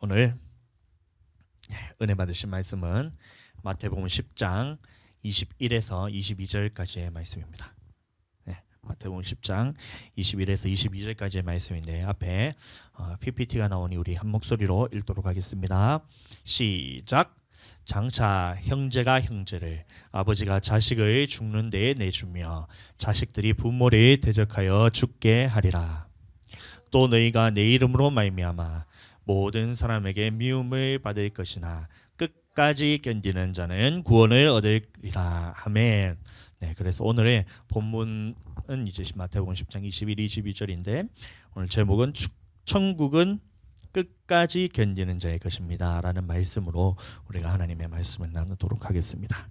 오늘 은혜 받으신 말씀은 마태복음 10장 21에서 22절까지의 말씀입니다. 마태복음 10장 21에서 22절까지의 말씀인데 앞에 PPT가 나오니 우리 한 목소리로 읽도록 하겠습니다. 시작. 장차 형제가 형제를, 아버지가 자식을 죽는 데에 내주며 자식들이 부모를 대적하여 죽게 하리라. 또 너희가 내 이름으로 말미암아 모든 사람에게 미움을 받을 것이나 끝까지 견디는 자는 구원을 얻으리라. 아멘. 그래서 오늘의 본문은 이제 마태복음 10장 21, 22절인데 오늘 제목은 천국은 끝까지 견디는 자의 것입니다 라는 말씀으로 우리가 하나님의 말씀을 나누도록 하겠습니다.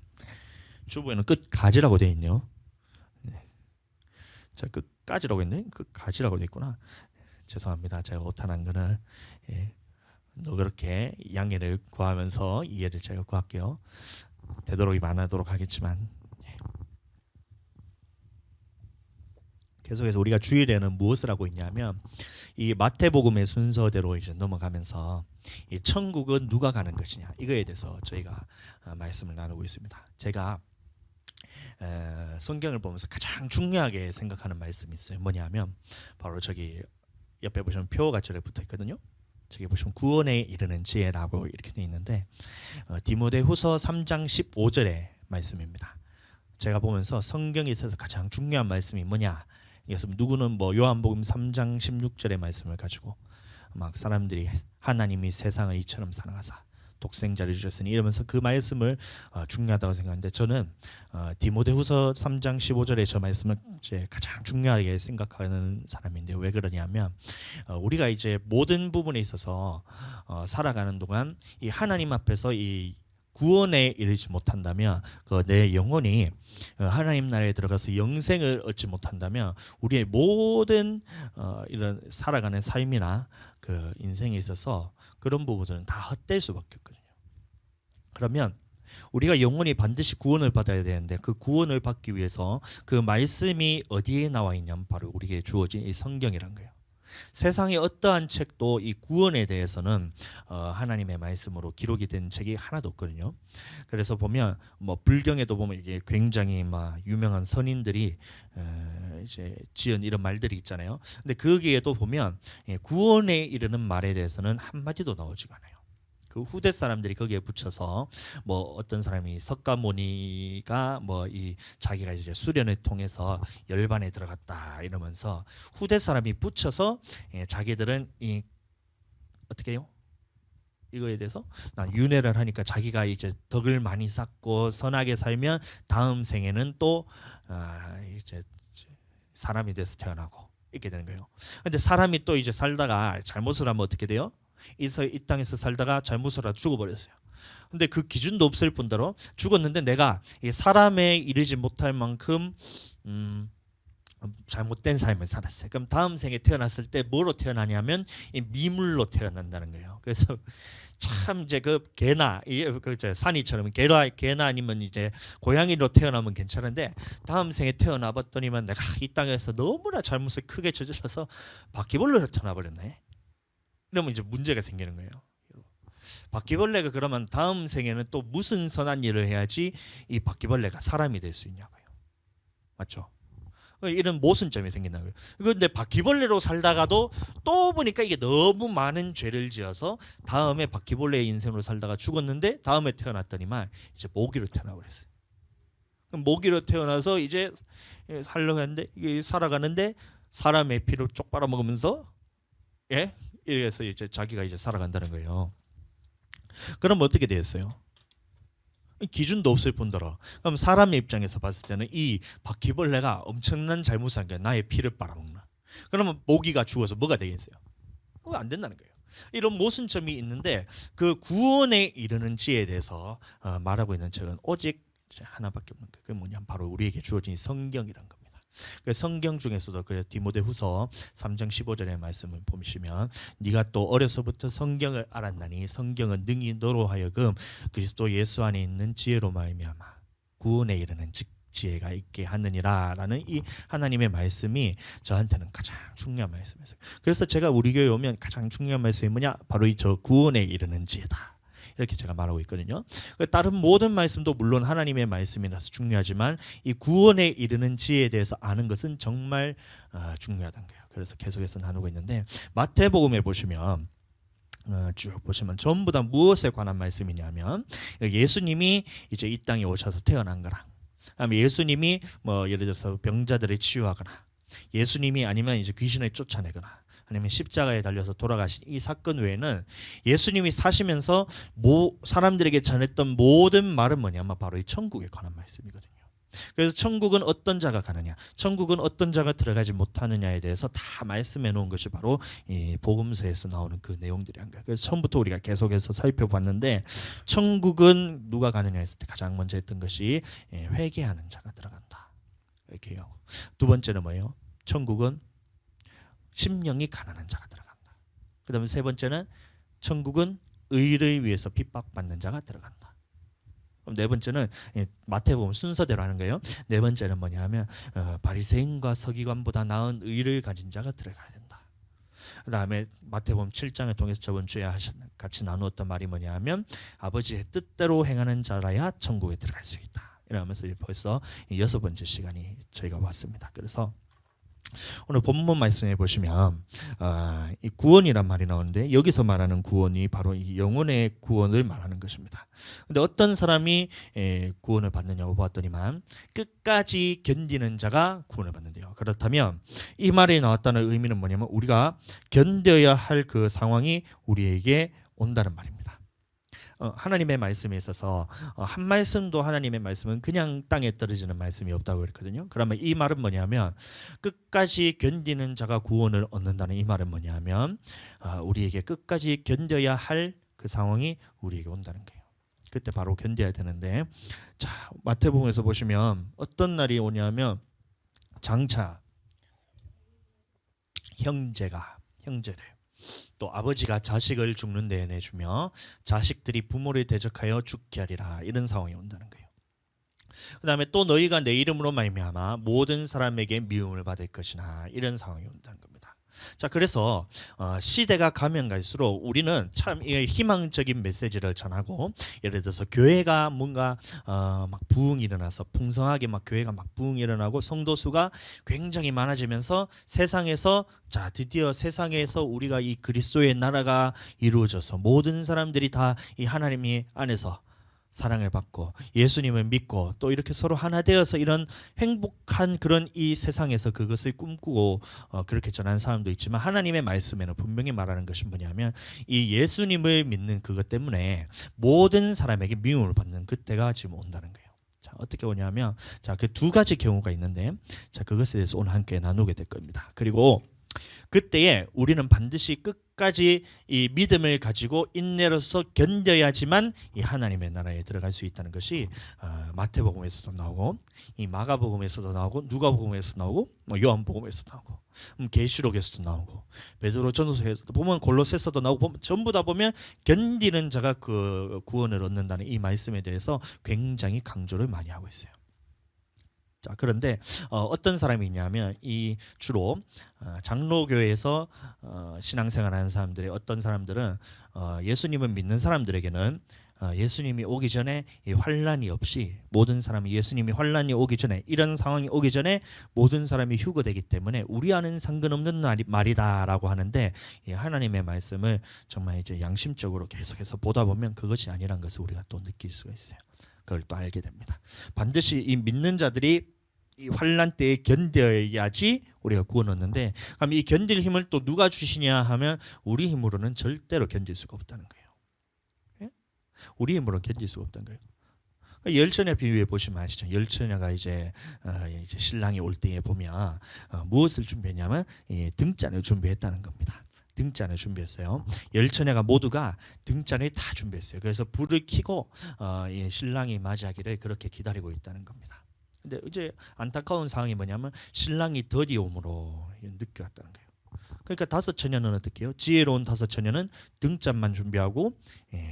주부에는 끝까지라고 되어 있네요. 자, 끝까지라고 했네. 끝까지라고 되어 있구나. 죄송합니다. 제가 오타난 거는 너그럽게 양해를 구하면서 이해를 제가 구할게요. 되도록이 많아도록 하겠지만 계속해서 우리가 주일에는 무엇을 하고 있냐면 이 마태복음의 순서대로 이제 넘어가면서 이 천국은 누가 가는 것이냐 이거에 대해서 저희가 말씀을 나누고 있습니다. 제가 성경을 보면서 가장 중요하게 생각하는 말씀이 있어요. 뭐냐면 바로 저기 옆에 보시면 표가 저래 붙어 있거든요. 저기 보시면 구원에 이르는 지혜라고 이렇게 되어 있는데 디모데후서 3장 15절의 말씀입니다. 제가 보면서 성경에 있어서 가장 중요한 말씀이 뭐냐? 그래서 누구는 뭐 요한복음 3장 16절의 말씀을 가지고 막 사람들이 하나님이 세상을 이처럼 사랑하사 독생자를 주셨으니 이러면서 그 말씀을 중요하다고 생각하는데 저는 디모데후서 3장 15절의 저 말씀을 이제 가장 중요하게 생각하는 사람인데 왜 그러냐면 우리가 이제 모든 부분에 있어서 살아가는 동안 이 하나님 앞에서 이 구원에 이르지 못한다면 내 영혼이 하나님 나라에 들어가서 영생을 얻지 못한다면 우리의 모든 이런 살아가는 삶이나 그 인생에 있어서 그런 부분들은 다 헛될 수밖에 없거든요. 그러면 우리가 영혼이 반드시 구원을 받아야 되는데 그 구원을 받기 위해서 그 말씀이 어디에 나와 있냐면 바로 우리에게 주어진 이 성경이란 거예요. 세상의 어떠한 책도 이 구원에 대해서는 하나님의 말씀으로 기록이 된 책이 하나도 없거든요. 그래서 보면 뭐 불경에도 보면 이게 굉장히 막 유명한 선인들이 이제 지은 이런 말들이 있잖아요. 근데 거기에도 보면 구원에 이르는 말에 대해서는 한 마디도 나오지가 않아요. 그 후대 사람들이 거기에 붙여서 뭐 어떤 사람이 석가모니가 뭐 이 자기가 이제 수련을 통해서 열반에 들어갔다 이러면서 후대 사람이 붙여서 자기들은 이 어떻게 해요? 이거에 대해서 윤회를 하니까 자기가 이제 덕을 많이 쌓고 선하게 살면 다음 생에는 또 이제 사람이 돼서 태어나고 이렇게 되는 거예요. 근데 사람이 또 이제 살다가 잘못을 하면 어떻게 돼요? 이 땅에서 살다가 잘못을 하다 죽어버렸어요. 근데 그 기준도 없을 뿐더러 죽었는데 내가 사람에 이르지 못할 만큼 잘못된 삶을 살았어요. 그럼 다음 생에 태어났을 때 뭐로 태어나냐면 미물로 태어난다는 거예요. 그래서 참 이제 그 개나 그 산이처럼 개나 아니면 이제 고양이로 태어나면 괜찮은데 다음 생에 태어나 봤더니만 내가 이 땅에서 너무나 잘못을 크게 저질러서 바퀴벌레로 태어나 버렸네. 이러면 이제 문제가 생기는 거예요. 바퀴벌레가 그러면 다음 생에는 또 무슨 선한 일을 해야지 이 바퀴벌레가 사람이 될 수 있냐고요. 맞죠? 이런 모순점이 생긴다는 거예요. 그런데 바퀴벌레로 살다가도 또 보니까 이게 너무 많은 죄를 지어서 다음에 바퀴벌레의 인생으로 살다가 죽었는데 다음에 태어났더니만 이제 모기로 태어나버렸어요. 그럼 모기로 태어나서 이제 살아가는데 사람의 피를 쪽 빨아먹으면서 이래서 이제 자기가 이제 살아간다는 거예요. 그럼 어떻게 되었어요? 기준도 없을 뿐더러 그럼 사람의 입장에서 봤을 때는 이 바퀴벌레가 엄청난 잘못을 한 거야. 나의 피를 빨아먹나. 그러면 모기가 죽어서 뭐가 되겠어요? 안 된다는 거예요. 이런 모순점이 있는데 그 구원에 이르는 지에 대해서 말하고 있는 책은 오직 하나밖에 없는 거예요. 그게 뭐냐면 바로 우리에게 주어진 성경이란 겁니다. 그 성경 중에서도 그 디모데후서 3장 15절의 말씀을 보시면 네가 또 어려서부터 성경을 알았나니 성경은 능히 너로 하여금 그리스도 예수 안에 있는 지혜로 말미암아 구원에 이르는 즉 지혜가 있게 하느니라라는 이 하나님의 말씀이 저한테는 가장 중요한 말씀이었어요. 그래서 제가 우리 교회 오면 가장 중요한 말씀이 뭐냐? 바로 이 저 구원에 이르는 지혜다. 이렇게 제가 말하고 있거든요. 다른 모든 말씀도 물론 하나님의 말씀이라서 중요하지만 이 구원에 이르는 지혜에 대해서 아는 것은 정말 중요하다는 거예요. 그래서 계속해서 나누고 있는데 마태복음에 보시면 쭉 보시면 전부 다 무엇에 관한 말씀이냐면 예수님이 이제 이 땅에 오셔서 태어난 거랑, 그다음에 예수님이 뭐 예를 들어서 병자들을 치유하거나, 예수님이 아니면 이제 귀신을 쫓아내거나, 아니면 십자가에 달려서 돌아가신 이 사건 외에는 예수님이 사시면서 사람들에게 전했던 모든 말은 뭐냐면 바로 이 천국에 관한 말씀이거든요. 그래서 천국은 어떤 자가 가느냐, 천국은 어떤 자가 들어가지 못하느냐에 대해서 다 말씀해 놓은 것이 바로 이 복음서에서 나오는 그 내용들이란 거예요. 그래서 처음부터 우리가 계속해서 살펴봤는데 천국은 누가 가느냐 했을 때 가장 먼저 했던 것이 회개하는 자가 들어간다. 이렇게요. 두 번째는 뭐예요? 천국은 심령이 가난한 자가 들어간다. 그 다음에 세 번째는 천국은 의를 위해서 핍박받는 자가 들어간다. 그럼 네 번째는 마태복음 순서대로 하는 거예요. 네 번째는 뭐냐면 바리새인과 서기관보다 나은 의를 가진 자가 들어가야 된다. 그 다음에 마태복음 7장을 통해서 저번 주에 같이 나누었던 말이 뭐냐면 아버지의 뜻대로 행하는 자라야 천국에 들어갈 수 있다. 이러면서 벌써 6번째 시간이 저희가 왔습니다. 그래서 오늘 본문 말씀해 보시면 이 구원이란 말이 나오는데 여기서 말하는 구원이 바로 이 영혼의 구원을 말하는 것입니다. 근데 어떤 사람이 구원을 받느냐고 보았더니만 끝까지 견디는 자가 구원을 받는데요. 그렇다면 이 말이 나왔다는 의미는 뭐냐면 우리가 견뎌야 할 그 상황이 우리에게 온다는 말입니다. 하나님의 말씀에 있어서 한 말씀도 하나님의 말씀은 그냥 땅에 떨어지는 말씀이 없다고 그랬거든요. 그러면 이 말은 뭐냐면 끝까지 견디는 자가 구원을 얻는다는 이 말은 뭐냐면 우리에게 끝까지 견뎌야 할 그 상황이 우리에게 온다는 거예요. 그때 바로 견뎌야 되는데, 자 마태복음에서 보시면 어떤 날이 오냐면 장차 형제를 또 아버지가 자식을 죽는 데에 내주며 자식들이 부모를 대적하여 죽게 하리라, 이런 상황이 온다는 거예요. 그 다음에 또 너희가 내 이름으로 말미암아 모든 사람에게 미움을 받을 것이나, 이런 상황이 온다는 겁니다. 자, 그래서 시대가 가면 갈수록 우리는 참 희망적인 메시지를 전하고, 예를 들어서 교회가 뭔가 막 부흥이 일어나서 풍성하게 막 교회가 막 부흥이 일어나고 성도 수가 굉장히 많아지면서 세상에서 자 드디어 세상에서 우리가 이 그리스도의 나라가 이루어져서 모든 사람들이 다 이 하나님이 안에서 사랑을 받고 예수님을 믿고 또 이렇게 서로 하나 되어서 이런 행복한 그런 이 세상에서 그것을 꿈꾸고 그렇게 전하는 사람도 있지만, 하나님의 말씀에는 분명히 말하는 것이 뭐냐면 이 예수님을 믿는 그것 때문에 모든 사람에게 미움을 받는 그때가 지금 온다는 거예요. 자, 어떻게 오냐면 자, 그 두 가지 경우가 있는데, 자 그것에 대해서 오늘 함께 나누게 될 겁니다. 그리고 그때에 우리는 반드시 끝까지 이 믿음을 가지고 인내로서 견뎌야지만 이 하나님의 나라에 들어갈 수 있다는 것이 마태복음에서도 나오고, 이 마가복음에서도 나오고, 누가복음에서도 나오고, 뭐 요한복음에서도 나오고, 계시록에서도 나오고, 베드로전서에서도 보면, 골로새서도 나오고, 전부 다 보면 견디는 자가 그 구원을 얻는다는 이 말씀에 대해서 굉장히 강조를 많이 하고 있어요. 자, 그런데 어떤 사람이 있냐면 이 주로 장로교회에서 신앙생활하는 사람들의 어떤 사람들은 예수님을 믿는 사람들에게는 예수님이 오기 전에 이 환란이 없이, 모든 사람이 예수님이 환란이 오기 전에, 이런 상황이 오기 전에 모든 사람이 휴거되기 때문에 우리와는 상관없는 말이다라고 하는데, 이 하나님의 말씀을 정말 이제 양심적으로 계속해서 보다 보면 그것이 아니란 것을 우리가 또 느낄 수가 있어요. 그걸 또 알게 됩니다. 반드시 이 믿는 자들이 이 환란 때에 견뎌야지 우리가 구원 얻는데, 그럼 이 견딜 힘을 또 누가 주시냐 하면 우리 힘으로는 절대로 견딜 수가 없다는 거예요. 예? 우리 힘으로는 견딜 수가 없다는 거예요. 열처녀 비유에 보시면 아시죠? 열처녀가 이제 신랑이 올 때에 보면 무엇을 준비했냐면 등잔을 준비했다는 겁니다. 등잔을 준비했어요. 열처녀가 모두가 등잔을 다 준비했어요. 그래서 불을 켜고 신랑이 맞이하기를 그렇게 기다리고 있다는 겁니다. 근데 이제 안타까운 상황이 뭐냐면 신랑이 더디 오므로 늦게 왔다는 거예요. 그러니까 다섯 처녀는 어떻게 해요? 지혜로운 다섯 처녀는 등잔만 준비하고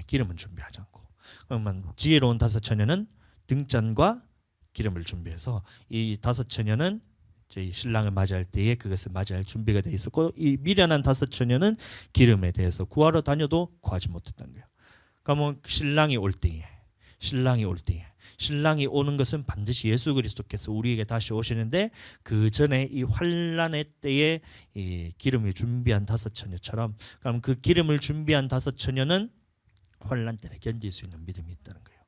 기름은 준비하지 않고, 그러면 지혜로운 다섯 처녀는 등잔과 기름을 준비해서 이 다섯 처녀는 저희 신랑을 맞이할 때에 그것을 맞이할 준비가 돼 있었고, 이 미련한 다섯 처녀는 기름에 대해서 구하러 다녀도 구하지 못했던 거예요. 그러면 신랑이 올 때에 신랑이 오는 것은 반드시 예수 그리스도께서 우리에게 다시 오시는데, 그 전에 이 환난의 때에 이 기름을 준비한 다섯 처녀처럼, 그럼 그 기름을 준비한 다섯 처녀는 환난 때를 견딜 수 있는 믿음이 있다는 거예요.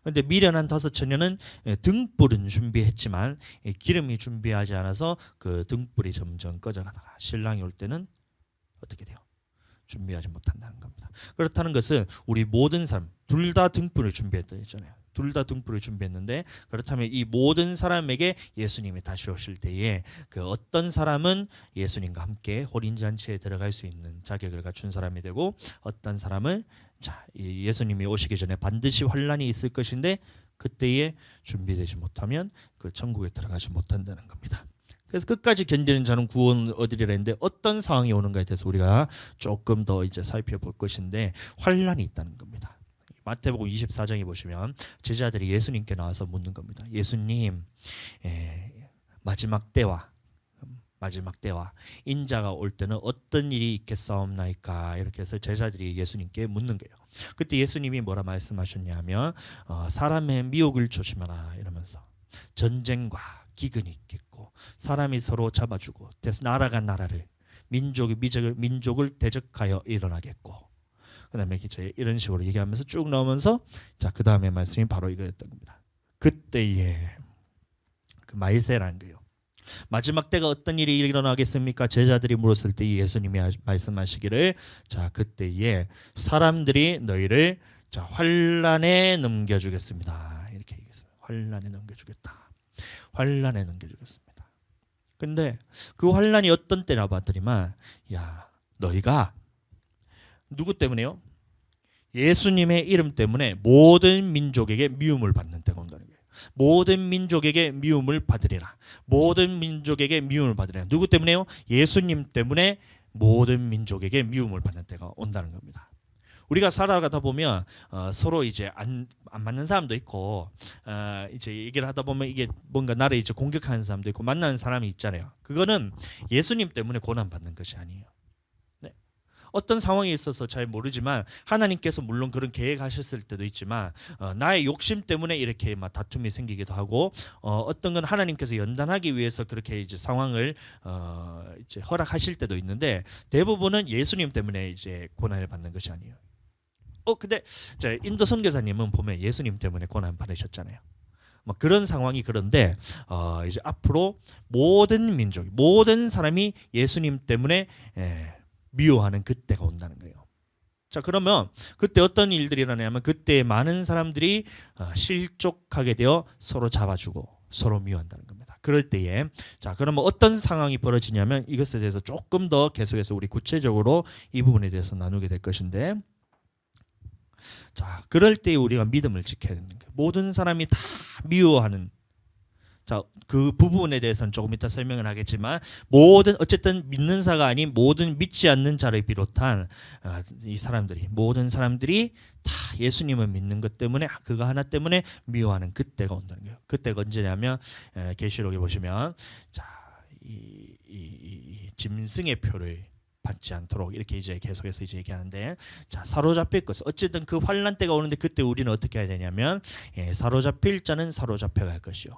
그런데 미련한 다섯 처녀는 등불은 준비했지만 기름이 준비하지 않아서 그 등불이 점점 꺼져가다가 신랑이 올 때는 어떻게 돼요? 준비하지 못한다는 겁니다. 그렇다는 것은 우리 모든 사람 둘 다 등불을 준비했다 했잖아요. 둘 다 등불을 준비했는데, 그렇다면 이 모든 사람에게 예수님이 다시 오실 때에 그 어떤 사람은 예수님과 함께 혼인잔치에 들어갈 수 있는 자격을 갖춘 사람이 되고, 어떤 사람은 자, 예수님이 오시기 전에 반드시 환난이 있을 것인데 그때에 준비되지 못하면 그 천국에 들어가지 못한다는 겁니다. 그래서 끝까지 견디는 자는 구원 얻으리라 했는데, 어떤 상황이 오는가에 대해서 우리가 조금 더 이제 살펴볼 것인데, 환난이 있다는 겁니다. 마태복음 24장에 보시면 제자들이 예수님께 나와서 묻는 겁니다. 예수님, 마지막 때와 인자가 올 때는 어떤 일이 있겠사옵나이까? 이렇게 해서 제자들이 예수님께 묻는 거예요. 그때 예수님이 뭐라 말씀하셨냐면 사람의 미혹을 조심하라 이러면서, 전쟁과 기근이 있겠고 사람이 서로 잡아주고 나라가 나라를, 민족을 대적하여 일어나겠고, 그다음에 이런 식으로 얘기하면서 쭉 나오면서, 자, 그 다음에 말씀이 바로 이거였던 겁니다. 그때에 그 마이세라는 거예요. 마지막 때가 어떤 일이 일어나겠습니까? 제자들이 물었을 때 예수님이 말씀하시기를, 자, 그때에 사람들이 너희를 자 환난에 넘겨주겠습니다. 이렇게 얘기했어요. 환난에 넘겨주겠다. 환난에 넘겨주겠습니다. 근데 그 환난이 어떤 때나 봤더니만, 야, 너희가 누구 때문에요? 예수님의 이름 때문에 모든 민족에게 미움을 받는 때가 온다는 거예요. 모든 민족에게 미움을 받으리라. 모든 민족에게 미움을 받으리라. 누구 때문에요? 예수님 때문에 모든 민족에게 미움을 받는 때가 온다는 겁니다. 우리가 살아가다 보면 서로 이제 안 맞는 사람도 있고, 이제 얘기를 하다 보면 이게 뭔가 나를 이제 공격하는 사람도 있고, 만나는 사람이 있잖아요. 그거는 예수님 때문에 고난 받는 것이 아니에요. 네. 어떤 상황에 있어서 잘 모르지만 하나님께서 물론 그런 계획하셨을 때도 있지만, 나의 욕심 때문에 이렇게 막 다툼이 생기기도 하고, 어떤 건 하나님께서 연단하기 위해서 그렇게 이제 상황을 이제 허락하실 때도 있는데, 대부분은 예수님 때문에 이제 고난을 받는 것이 아니에요. 근데 인도 선교사님은 보면 예수님 때문에 고난 받으셨잖아요. 뭐 그런 상황이, 그런데 이제 앞으로 모든 민족, 모든 사람이 예수님 때문에 미워하는 그때가 온다는 거예요. 자, 그러면 그때 어떤 일들이 일어나냐면, 그때 많은 사람들이 실족하게 되어 서로 잡아주고 서로 미워한다는 겁니다. 그럴 때에, 자, 그러면 어떤 상황이 벌어지냐면, 이것에 대해서 조금 더 계속해서 우리 구체적으로 이 부분에 대해서 나누게 될 것인데, 자, 그럴 때 우리가 믿음을 지켜야 되는 거예요. 모든 사람이 다 미워하는, 자, 그 부분에 대해서는 조금 이따 설명을 하겠지만, 어쨌든 믿는 자가 아닌 모든 믿지 않는 자를 비롯한 이 사람들이, 모든 사람들이 다 예수님을 믿는 것 때문에, 그거 하나 때문에 미워하는 그때가 온다는 거예요. 그때가 언제냐면 계시록에 보시면, 자, 이 짐승의 표를 받지 않도록 이렇게 이제 계속해서 이제 얘기하는데, 자, 사로잡힐 것은, 어쨌든 그 환난 때가 오는데 그때 우리는 어떻게 해야 되냐면, 사로잡힐 자는 사로잡혀갈 것이요,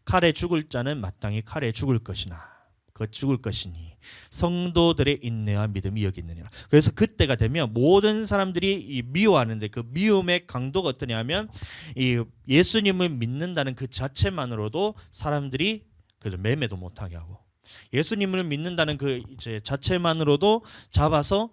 칼에 죽을 자는 마땅히 칼에 죽을 것이나 죽을 것이니 성도들의 인내와 믿음이 여기 있느니라. 그래서 그때가 되면 모든 사람들이 이 미워하는데, 그 미움의 강도가 어떠냐면, 이 예수님을 믿는다는 그 자체만으로도 사람들이 매매도 못하게 하고, 예수님을 믿는다는 그 이제 자체만으로도 잡아서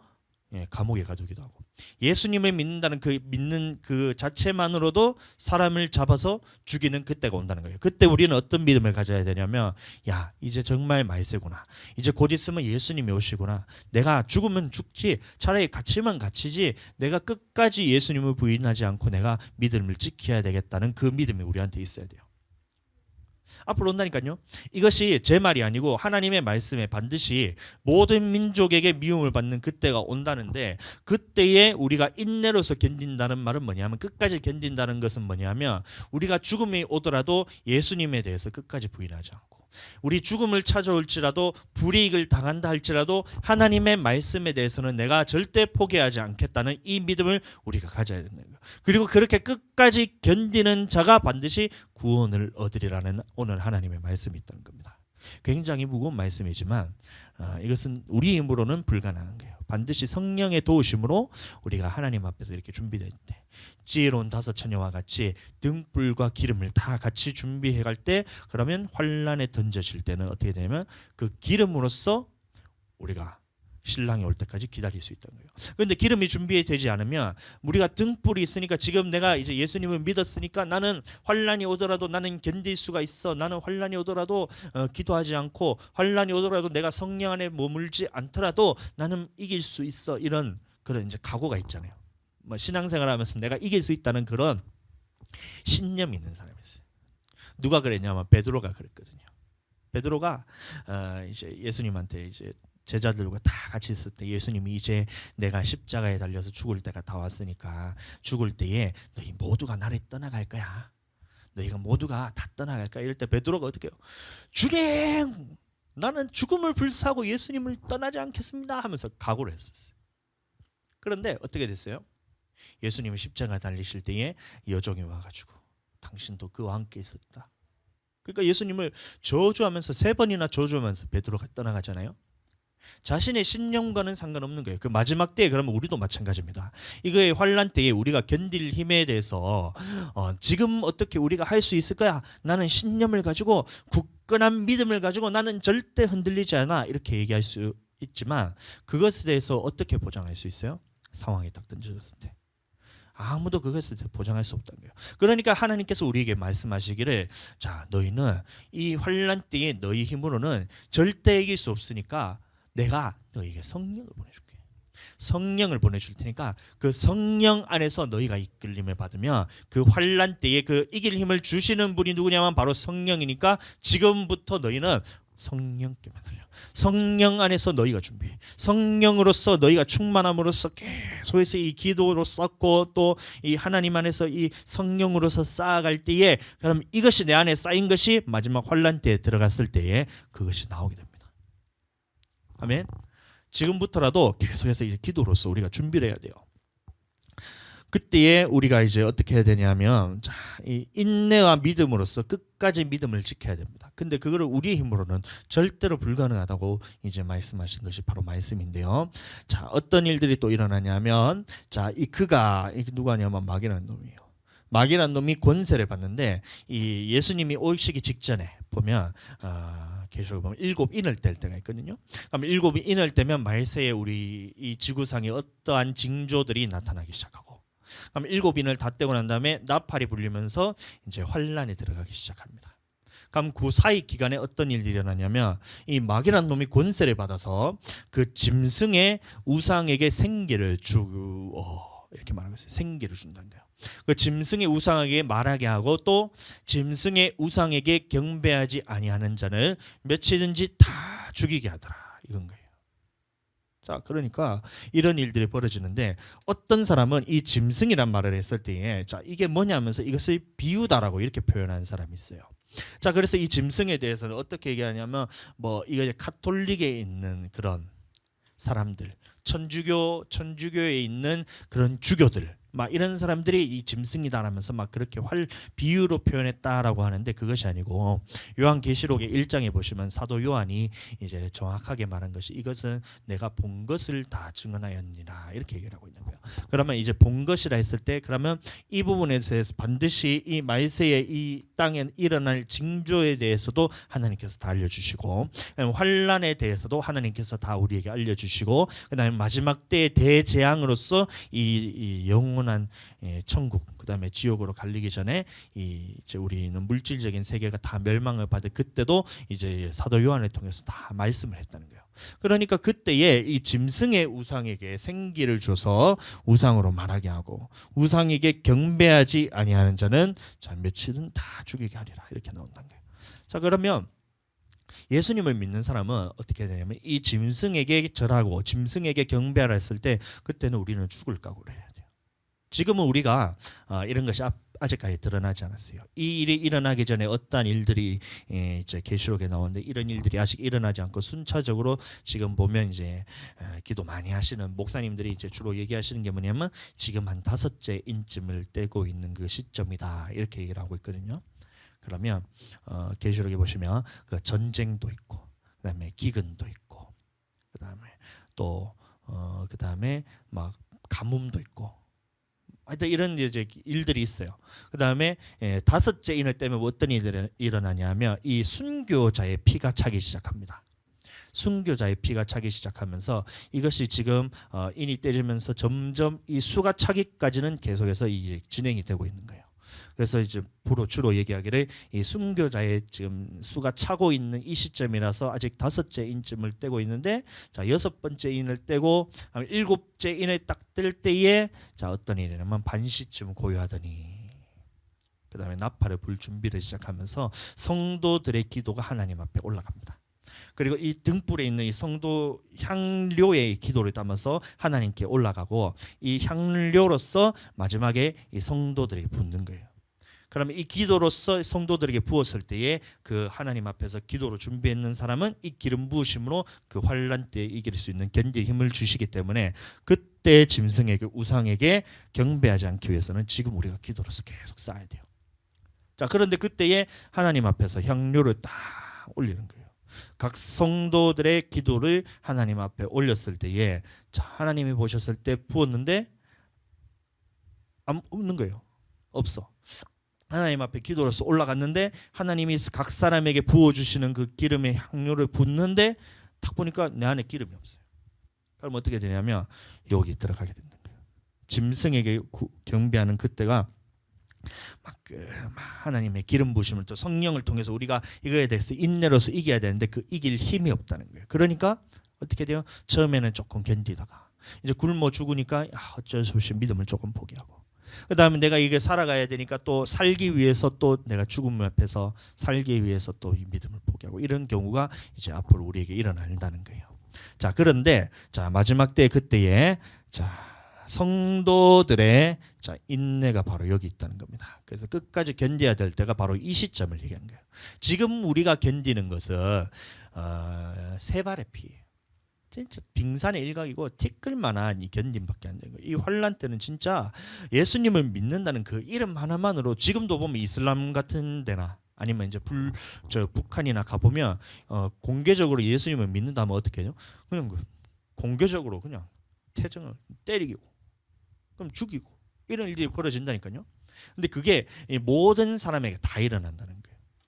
감옥에 가두기도 하고, 예수님을 믿는다는 믿는 그 자체만으로도 사람을 잡아서 죽이는 그때가 온다는 거예요. 그때 우리는 어떤 믿음을 가져야 되냐면, 야, 이제 정말 말세구나. 이제 곧 있으면 예수님이 오시구나. 내가 죽으면 죽지, 차라리 갇히면 갇히지, 내가 끝까지 예수님을 부인하지 않고 내가 믿음을 지켜야 되겠다는 그 믿음이 우리한테 있어야 돼요. 앞으로 온다니까요. 이것이 제 말이 아니고 하나님의 말씀에 반드시 모든 민족에게 미움을 받는 그때가 온다는데, 그때에 우리가 인내로서 견딘다는 말은 뭐냐면, 끝까지 견딘다는 것은 뭐냐면, 우리가 죽음이 오더라도 예수님에 대해서 끝까지 부인하지 않고, 우리 죽음을 찾아올지라도 불이익을 당한다 할지라도 하나님의 말씀에 대해서는 내가 절대 포기하지 않겠다는 이 믿음을 우리가 가져야 된다. 그리고 그렇게 끝까지 견디는 자가 반드시 구원을 얻으리라는 오늘 하나님의 말씀이 있다는 겁니다. 굉장히 무거운 말씀이지만 이것은 우리 힘으로는 불가능한 거예요. 반드시 성령의 도우심으로 우리가 하나님 앞에서 이렇게 준비될 때, 지혜로운 다섯 처녀와 같이 등불과 기름을 다 같이 준비해 갈 때, 그러면 환란에 던져질 때는 어떻게 되냐면 그 기름으로써 우리가 신랑이 올 때까지 기다릴 수 있다는 거예요. 그런데 기름이 준비되지 않으면, 우리가 등불이 있으니까 지금 내가 이제 예수님을 믿었으니까 나는 환란이 오더라도 나는 견딜 수가 있어, 나는 환란이 오더라도 기도하지 않고, 환란이 오더라도 내가 성령 안에 머물지 않더라도 나는 이길 수 있어, 이런 그런 이제 각오가 있잖아요. 뭐 신앙생활하면서 내가 이길 수 있다는 그런 신념이 있는 사람이 있어요. 누가 그랬냐면 베드로가 그랬거든요. 베드로가 이제 예수님한테 이제 제자들과 다 같이 있을 때, 예수님이 이제 내가 십자가에 달려서 죽을 때가 다 왔으니까 죽을 때에 너희 모두가 나를 떠나갈 거야, 너희가 모두가 다 떠나갈 거야, 이럴 때 베드로가 어떻게 해요? 주님, 나는 죽음을 불사하고 예수님을 떠나지 않겠습니다 하면서 각오를 했었어요. 그런데 어떻게 됐어요? 예수님이 십자가 달리실 때에 여종이 와가지고 당신도 그와 함께 있었다. 그러니까 예수님을 저주하면서 3번이나 저주하면서 베드로가 떠나가잖아요. 자신의 신념과는 상관없는 거예요. 그 마지막 때에 그러면 우리도 마찬가지입니다. 이거의 환란 때에 우리가 견딜 힘에 대해서 지금 어떻게 우리가 할 수 있을 거야, 나는 신념을 가지고 굳건한 믿음을 가지고 나는 절대 흔들리지 않아, 이렇게 얘기할 수 있지만 그것에 대해서 어떻게 보장할 수 있어요? 상황이 딱 던져졌을 때 아무도 그것을 보장할 수 없다는 거예요. 그러니까 하나님께서 우리에게 말씀하시기를, 자, 너희는 이 환란 때에 너희 힘으로는 절대 이길 수 없으니까 내가 너희에게 성령을 보내줄게. 성령을 보내줄 테니까 그 성령 안에서 너희가 이끌림을 받으면 그 환란 때에 그 이길 힘을 주시는 분이 누구냐면 바로 성령이니까 지금부터 너희는 성령께만 달려. 성령 안에서 너희가 준비해. 성령으로서 너희가 충만함으로써 계속해서 이 기도로 쌓고 또 이 하나님 안에서 이 성령으로서 쌓아갈 때에, 그럼 이것이 내 안에 쌓인 것이 마지막 환란 때에 들어갔을 때에 그것이 나오게 됩니다. 아멘. 지금부터라도 계속해서 이제 기도로서 우리가 준비를 해야 돼요. 그때에 우리가 이제 어떻게 해야 되냐면, 자, 이 인내와 믿음으로써 끝까지 믿음을 지켜야 됩니다. 근데 그거를 우리의 힘으로는 절대로 불가능하다고 이제 말씀하신 것이 바로 말씀인데요. 자, 어떤 일들이 또 일어나냐면, 자, 그가 누가냐면 마귀라는 놈이에요. 마귀라는 놈이 권세를 받는데, 이 예수님이 오시기 직전에 보면 계시록에 보면 7인을 뗄 때가 있거든요. 그럼 7인을 떼면 말세에 우리 이 지구상에 어떠한 징조들이 나타나기 시작하고, 그럼 7인을 다 떼고 난 다음에 나팔이 불리면서 이제 환란이 들어가기 시작합니다. 그럼 그 사이 기간에 어떤 일이 일어나냐면, 이 마귀라는 놈이 권세를 받아서 그 짐승의 우상에게 생기를 주어, 이렇게 말하고 있어요. 생기를 준다는 거예요. 그 짐승의 우상에게 말하게 하고 또 짐승의 우상에게 경배하지 아니하는 자는 며칠든지 다 죽이게 하더라, 이건 거예요. 자, 그러니까 이런 일들이 벌어지는데, 어떤 사람은 이 짐승이란 말을 했을 때에, 자, 이게 뭐냐면서 이것을 비유다라고 이렇게 표현하는 사람이 있어요. 자, 그래서 이 짐승에 대해서는 어떻게 얘기하냐면, 뭐 이거 카톨릭에 있는 그런 사람들, 천주교에 있는 그런 주교들, 막 이런 사람들이 이 짐승이다라면서 막 그렇게 비유로 표현했다라고 하는데, 그것이 아니고 요한계시록의 1장에 보시면 사도 요한이 이제 정확하게 말한 것이, 이것은 내가 본 것을 다 증언하였니라, 이렇게 얘기를 하고 있는 거예요. 그러면 이제 본 것이라 했을 때, 그러면 이 부분에 대해서 반드시 이 말세에 이 땅에 일어날 징조에 대해서도 하나님께서 다 알려주시고, 환란에 대해서도 하나님께서 다 우리에게 알려주시고, 그다음에 마지막 때의 대재앙으로서 이 영원한 천국, 그다음에 지옥으로 갈리기 전에 이제 우리는 물질적인 세계가 다 멸망을 받을 그때도 이제 사도 요한을 통해서 다 말씀을 했다는 거예요. 그러니까 그때에 이 짐승의 우상에게 생기를 줘서 우상으로 말하게 하고, 우상에게 경배하지 아니하는 자는 자 며칠은 다 죽이게 하리라, 이렇게 나온다는 거예요. 자, 그러면 예수님을 믿는 사람은 어떻게 해야 되냐면 이 짐승에게 절하고 짐승에게 경배하라 했을 때 그때는 우리는 죽을 각오를 해야 돼요. 지금은 우리가 이런 것이 아직까지 드러나지 않았어요. 이 일이 일어나기 전에 어떠한 일들이 이제 계시록에 나오는데 이런 일들이 아직 일어나지 않고 순차적으로 지금 보면 이제 기도 많이 하시는 목사님들이 이제 주로 얘기하시는 게 뭐냐면 지금 한 5째 인쯤을 떼고 있는 그 시점이다 이렇게 얘기를 하고 있거든요. 그러면 계시록에 보시면 그 전쟁도 있고 그다음에 기근도 있고 그다음에 또 그다음에 막 가뭄도 있고 하여튼 이런 이제 일들이 있어요. 그다음에 5째 인을 떼면 어떤 일들이 일어나냐면 이 순교자의 피가 차기 시작합니다. 순교자의 피가 차기 시작하면서 이것이 지금 인이 떼지면서 점점 이 수가 차기까지는 계속해서 이 진행이 되고 있는 거예요. 그래서 이제 주로 얘기하기를 이 순교자의 지금 수가 차고 있는 이 시점이라서 아직 5째 인쯤을 떼고 있는데 자 6번째 인을 떼고 7째 인을 딱 뗄 때에 자 어떤 일이냐면 반시쯤 고요하더니 그 다음에 나팔을 불 준비를 시작하면서 성도들의 기도가 하나님 앞에 올라갑니다. 그리고 이 등불에 있는 이 성도 향료의 기도를 담아서 하나님께 올라가고 이 향료로서 마지막에 이 성도들이 붓는 거예요. 그러면 이 기도로서 성도들에게 부었을 때에 그 하나님 앞에서 기도로 준비했는 사람은 이 기름 부으심으로 그 환난 때에 이길 수 있는 견디의 힘을 주시기 때문에 그때 짐승에게 우상에게 경배하지 않기 위해서는 지금 우리가 기도로서 계속 쌓아야 돼요. 자, 그런데 그때에 하나님 앞에서 향료를 딱 올리는 거예요. 각 성도들의 기도를 하나님 앞에 올렸을 때에 자, 하나님이 보셨을 때 부었는데 없는 거예요. 없어. 하나님 앞에 기도로서 올라갔는데 하나님이 각 사람에게 부어주시는 그 기름의 향료를 붓는데 딱 보니까 내 안에 기름이 없어요. 그럼 어떻게 되냐면 여기 들어가게 된다는 거예요. 짐승에게 경배하는 그때가 막 하나님의 기름 부심을 또 성령을 통해서 우리가 이거에 대해서 인내로서 이겨야 되는데 그 이길 힘이 없다는 거예요. 그러니까 어떻게 돼요? 처음에는 조금 견디다가 이제 굶어 죽으니까 어쩔 수 없이 믿음을 조금 포기하고 그 다음에 내가 이게 살아가야 되니까 또 살기 위해서 또 내가 죽음 앞에서 살기 위해서 또 이 믿음을 포기하고 이런 경우가 이제 앞으로 우리에게 일어난다는 거예요. 자, 그런데 자 마지막 때 그때에 자 성도들의 자 인내가 바로 여기 있다는 겁니다. 그래서 끝까지 견뎌야 될 때가 바로 이 시점을 얘기하는 거예요. 지금 우리가 견디는 것은 세 발의 피예요. 진짜 빙산의 일각이고 티끌만한 이 견딤밖에 안 되는 거예요. 이 환란 때는 진짜 예수님을 믿는다는 그 이름 하나만으로 지금도 보면 이슬람 같은 데나 아니면 이제 북한이나 가보면 공개적으로 예수님을 믿는다면 어떻게 해요? 그냥 공개적으로 그냥 태정을 때리고 그럼 죽이고 이런 일들이 벌어진다니까요. 근데 그게 모든 사람에게 다 일어난다는 거예요.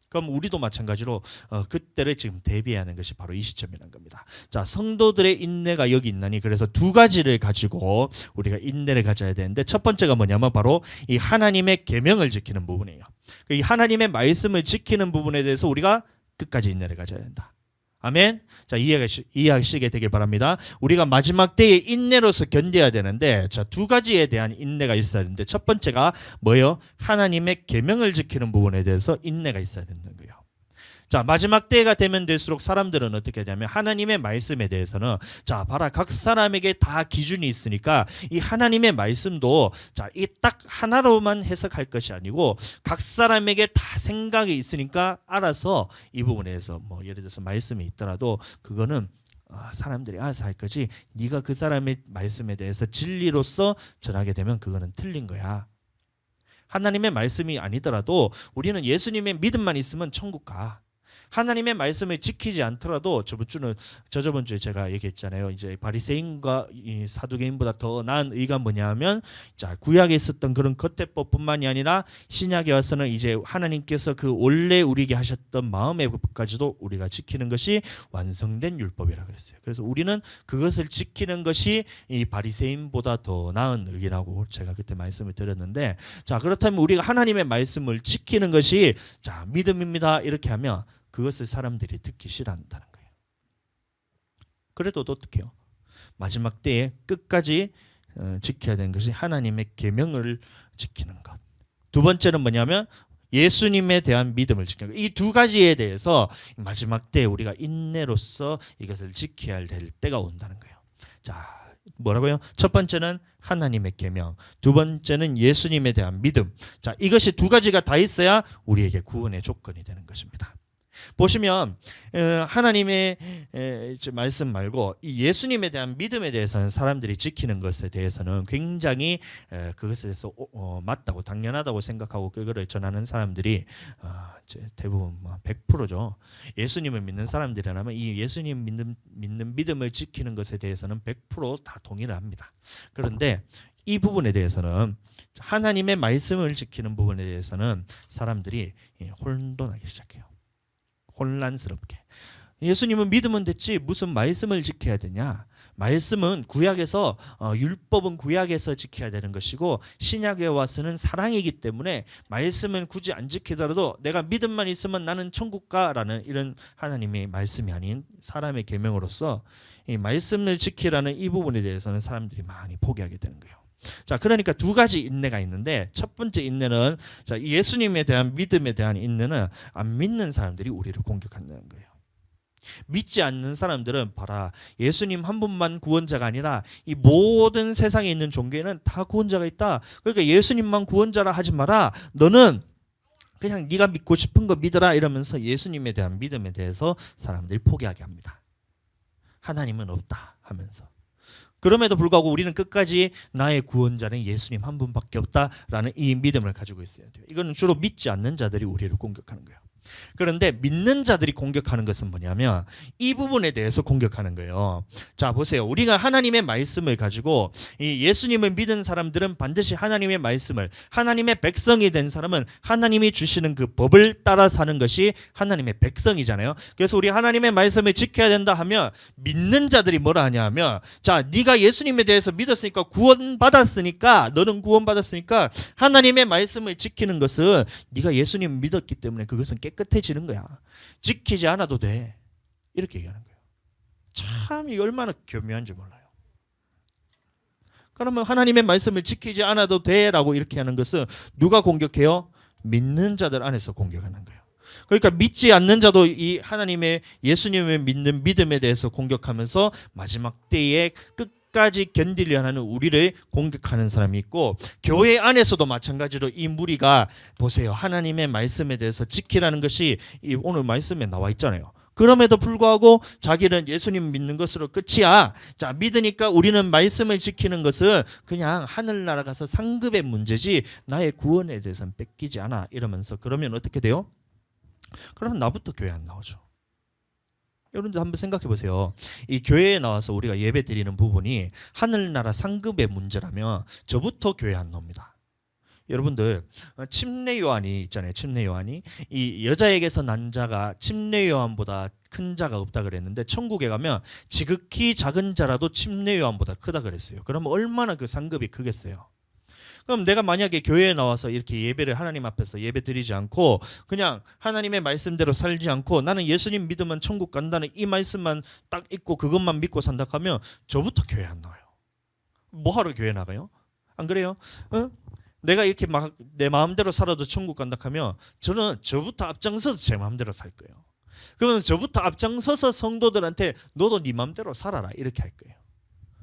그럼 우리도 마찬가지로 그때를 지금 대비하는 것이 바로 이 시점이라는 겁니다. 자, 성도들의 인내가 여기 있나니 그래서 두 가지를 가지고 우리가 인내를 가져야 되는데 첫 번째가 뭐냐면 바로 이 하나님의 계명을 지키는 부분이에요. 이 하나님의 말씀을 지키는 부분에 대해서 우리가 끝까지 인내를 가져야 된다. 아멘. 자, 이해하시게 되길 바랍니다. 우리가 마지막 때에 인내로서 견뎌야 되는데 자, 두 가지에 대한 인내가 있어야 되는데 첫 번째가 뭐예요? 하나님의 계명을 지키는 부분에 대해서 인내가 있어야 된다는 거예요. 자, 마지막 때가 되면 될수록 사람들은 어떻게 하냐면 하나님의 말씀에 대해서는 자, 봐라 각 사람에게 다 기준이 있으니까 이 하나님의 말씀도 자, 이 딱 하나로만 해석할 것이 아니고 각 사람에게 다 생각이 있으니까 알아서 이 부분에 대해서 뭐 예를 들어서 말씀이 있더라도 그거는 사람들이 알아서 할 거지 네가 그 사람의 말씀에 대해서 진리로서 전하게 되면 그거는 틀린 거야. 하나님의 말씀이 아니더라도 우리는 예수님의 믿음만 있으면 천국 가. 하나님의 말씀을 지키지 않더라도 저번 주에 제가 얘기했잖아요. 이제 바리새인과 이 사두개인보다 더 나은 의가 뭐냐면 자, 구약에 있었던 그런 겉대법뿐만이 아니라 신약에 와서는 이제 하나님께서 그 원래 우리에게 하셨던 마음의 법까지도 우리가 지키는 것이 완성된 율법이라 그랬어요. 그래서 우리는 그것을 지키는 것이 이 바리새인보다 더 나은 의라고 제가 그때 말씀을 드렸는데 자, 그렇다면 우리가 하나님의 말씀을 지키는 것이 자, 믿음입니다. 이렇게 하면 그것을 사람들이 듣기 싫어한다는 거예요. 그래도 어떻게 해요? 마지막 때에 끝까지 지켜야 되는 것이 하나님의 계명을 지키는 것. 두 번째는 뭐냐면 예수님에 대한 믿음을 지키는 거. 이 두 가지에 대해서 마지막 때 우리가 인내로서 이것을 지켜야 될 때가 온다는 거예요. 자, 뭐라고요? 첫 번째는 하나님의 계명, 두 번째는 예수님에 대한 믿음. 자, 이것이 두 가지가 다 있어야 우리에게 구원의 조건이 되는 것입니다. 보시면 하나님의 말씀 말고 이 예수님에 대한 믿음에 대해서는 사람들이 지키는 것에 대해서는 굉장히 그것에 대해서 맞다고 당연하다고 생각하고 그거를 전하는 사람들이 대부분 100%죠. 예수님을 믿는 사람들이라면 이 예수님 믿는 믿음을 지키는 것에 대해서는 100%다 동의를 합니다. 그런데 이 부분에 대해서는 하나님의 말씀을 지키는 부분에 대해서는 사람들이 혼돈하기 시작해요. 혼란스럽게. 예수님은 믿으면 됐지 무슨 말씀을 지켜야 되냐? 말씀은 구약에서 율법은 구약에서 지켜야 되는 것이고 신약에 와서는 사랑이기 때문에 말씀은 굳이 안 지키더라도 내가 믿음만 있으면 나는 천국 가라는 이런 하나님의 말씀이 아닌 사람의 계명으로서 이 말씀을 지키라는 이 부분에 대해서는 사람들이 많이 포기하게 되는 거예요. 자, 그러니까 두 가지 인내가 있는데 첫 번째 인내는 자, 예수님에 대한 믿음에 대한 인내는 안 믿는 사람들이 우리를 공격한다는 거예요. 믿지 않는 사람들은 봐라, 예수님 한 분만 구원자가 아니라 이 모든 세상에 있는 종교에는 다 구원자가 있다. 그러니까 예수님만 구원자라 하지 마라. 너는 그냥 네가 믿고 싶은 거 믿어라 이러면서 예수님에 대한 믿음에 대해서 사람들이 포기하게 합니다. 하나님은 없다 하면서. 그럼에도 불구하고 우리는 끝까지 나의 구원자는 예수님 한 분밖에 없다라는 이 믿음을 가지고 있어야 돼요. 이거는 주로 믿지 않는 자들이 우리를 공격하는 거예요. 그런데 믿는 자들이 공격하는 것은 뭐냐면 이 부분에 대해서 공격하는 거예요. 자, 보세요. 우리가 하나님의 말씀을 가지고 이 예수님을 믿은 사람들은 반드시 하나님의 말씀을, 하나님의 백성이 된 사람은 하나님이 주시는 그 법을 따라 사는 것이 하나님의 백성이잖아요. 그래서 우리 하나님의 말씀을 지켜야 된다 하면 믿는 자들이 뭐라 하냐면, 자, 네가 예수님에 대해서 믿었으니까 구원받았으니까, 너는 구원받았으니까 하나님의 말씀을 지키는 것은 네가 예수님 믿었기 때문에 그것은 깨끗해지는 거야. 지키지 않아도 돼. 이렇게 얘기하는 거예요. 참 이게 얼마나 교묘한지 몰라요. 그러면 하나님의 말씀을 지키지 않아도 돼라고 이렇게 하는 것은 누가 공격해요? 믿는 자들 안에서 공격하는 거예요. 그러니까 믿지 않는 자도 이 하나님의 예수님을 믿는 믿음에 대해서 공격하면서 마지막 때에 끝까지 견디려 하는 우리를 공격하는 사람이 있고, 교회 안에서도 마찬가지로 이 무리가 보세요. 하나님의 말씀에 대해서 지키라는 것이 오늘 말씀에 나와 있잖아요. 그럼에도 불구하고 자기는 예수님 믿는 것으로 끝이야. 자, 믿으니까 우리는 말씀을 지키는 것은 그냥 하늘나라 가서 상급의 문제지 나의 구원에 대해서는 뺏기지 않아. 이러면서 그러면 어떻게 돼요? 그러면 나부터 교회 안 나오죠. 여러분들 한번 생각해 보세요. 이 교회에 나와서 우리가 예배 드리는 부분이 하늘나라 상급의 문제라면 저부터 교회 안 나옵니다. 여러분들 침례 요한이 있잖아요. 침례 요한이 이 여자에게서 난 자가 침례 요한보다 큰 자가 없다 그랬는데 천국에 가면 지극히 작은 자라도 침례 요한보다 크다 그랬어요. 그러면 얼마나 그 상급이 크겠어요. 그럼 내가 만약에 교회에 나와서 이렇게 예배를 하나님 앞에서 예배 드리지 않고 그냥 하나님의 말씀대로 살지 않고 나는 예수님 믿으면 천국 간다는 이 말씀만 딱 있고 그것만 믿고 산다 하면 저부터 교회 안 나와요. 뭐하러 교회 나가요? 안 그래요? 내가 이렇게 막 내 마음대로 살아도 천국 간다 하면 저는 저부터 앞장서서 제 마음대로 살 거예요. 그러면 저부터 앞장서서 성도들한테 너도 네 마음대로 살아라 이렇게 할 거예요.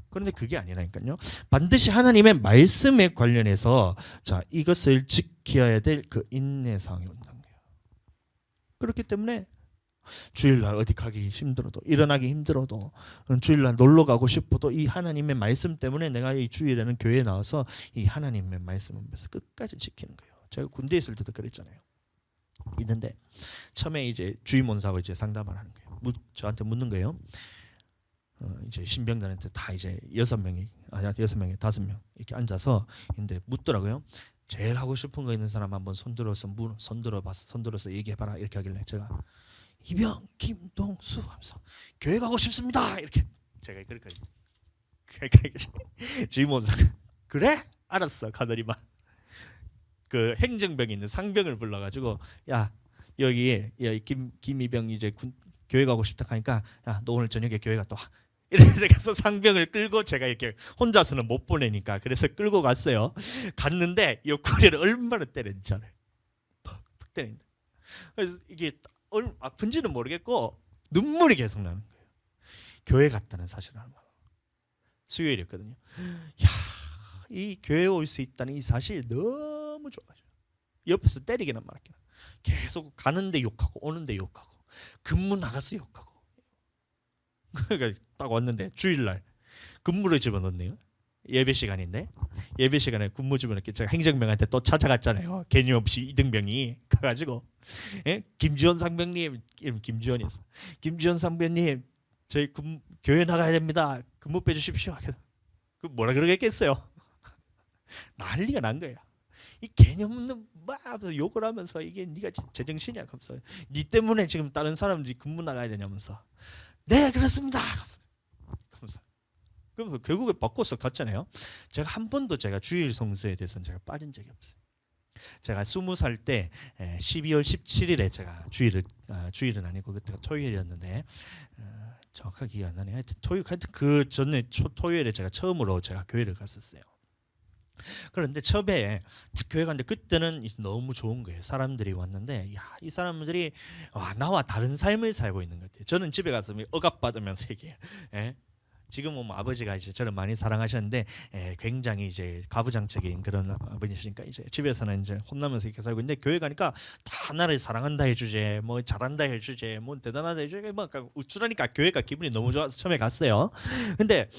그런데 그게 아니라니까요. 반드시 하나님의 말씀에 관련해서 자, 이것을 지켜야 될 그 인내상이 온다는 거예요. 그렇기 때문에 주일날 어디 가기 힘들어도 일어나기 힘들어도 주일날 놀러 가고 싶어도 이 하나님의 말씀 때문에 내가 이 주일에는 교회에 나와서 이 하나님의 말씀을 끝까지 지키는 거예요. 제가 군대에 있을 때도 그랬잖아요. 있는데 처음에 이제 주임원사하고 이제 상담을 하는 거예요. 저한테 묻는 거예요. 이제 신병들한테 다 이제 6명이 5명 이렇게 앉아서 근데 묻더라고요. 제일 하고 싶은 거 있는 사람 한번 손들어서 얘기해봐라 이렇게 하길래 제가 이병 김동수 하면서 교회 가고 싶습니다 이렇게 제가 그렇게 주임원사가 그래 알았어 가더니만 그 행정병이 있는 상병을 불러가지고 야 여기 김이병 이제 교회 가고 싶다 하니까 야 너 오늘 저녁에 교회 갔다 와. 이래서 가서 상병을 끌고 제가 이렇게 혼자서는 못 보내니까 그래서 끌고 갔어요. 갔는데 옆구리를 얼마나 때렸는지 알아요. 때린다. 그래서 이게 아픈지는 모르겠고 눈물이 계속 나는 거예요. 교회 갔다는 사실을 알고 수요일이었거든요. 야, 이 교회에 올 수 있다는 이 사실이 너무 좋아요. 옆에서 때리기는 말았기는 계속 가는데 욕하고 오는데 욕하고 근무 나가서 욕하고. 그러니까 딱 왔는데 주일날 근무를 집어넣네요. 예배 시간인데 예배 시간에 근무 집어넣기 제가 행정병한테 또 찾아갔잖아요. 개념 없이 이등병이 가가지고 김지원 상병님, 이름 김지원이었어. 김지원 상병님 저희 교회 나가야 됩니다. 근무 빼주십시오. 그 뭐라 그러겠어요. 난리가 난 거야. 이 개념 없는 막 욕을 하면서 이게 네가 제정신이야. 하면서 네 때문에 지금 다른 사람들이 근무 나가야 되냐면서 네 그렇습니다. 그러면서 결국에 바꿔서 갔잖아요. 제가 한 번도 제가 주일 성수에 대해서는 제가 빠진 적이 없어요. 제가 20살 때 12월 17일에 제가 주일은 아니고 그때가 토요일이었는데 정확하게 기억 안 나네요. 하여튼 그 전에 토요일에 제가 처음으로 제가 교회를 갔었어요. 그런데 처음에 딱 교회 갔는데 그때는 너무 좋은 거예요. 사람들이 왔는데 이 사람들이 나와 다른 삶을 살고 있는 것 같아요. 저는 집에 가서 억압받으면서 얘기해요. 지금은 뭐 아버지가 이제 저를 많이 사랑하셨는데 굉장히 이제 가부장적인 그런 아버지시니까 이제 집에서는 이제 혼나면서 이렇게 살고 있는데 교회 가니까 다 나를 사랑한다 해주제, 뭐 잘한다 해주제, 뭐 대단하다 해주제, 뭐 우쭐하니까 교회가 기분이 너무 좋아서 처음에 갔어요. 근데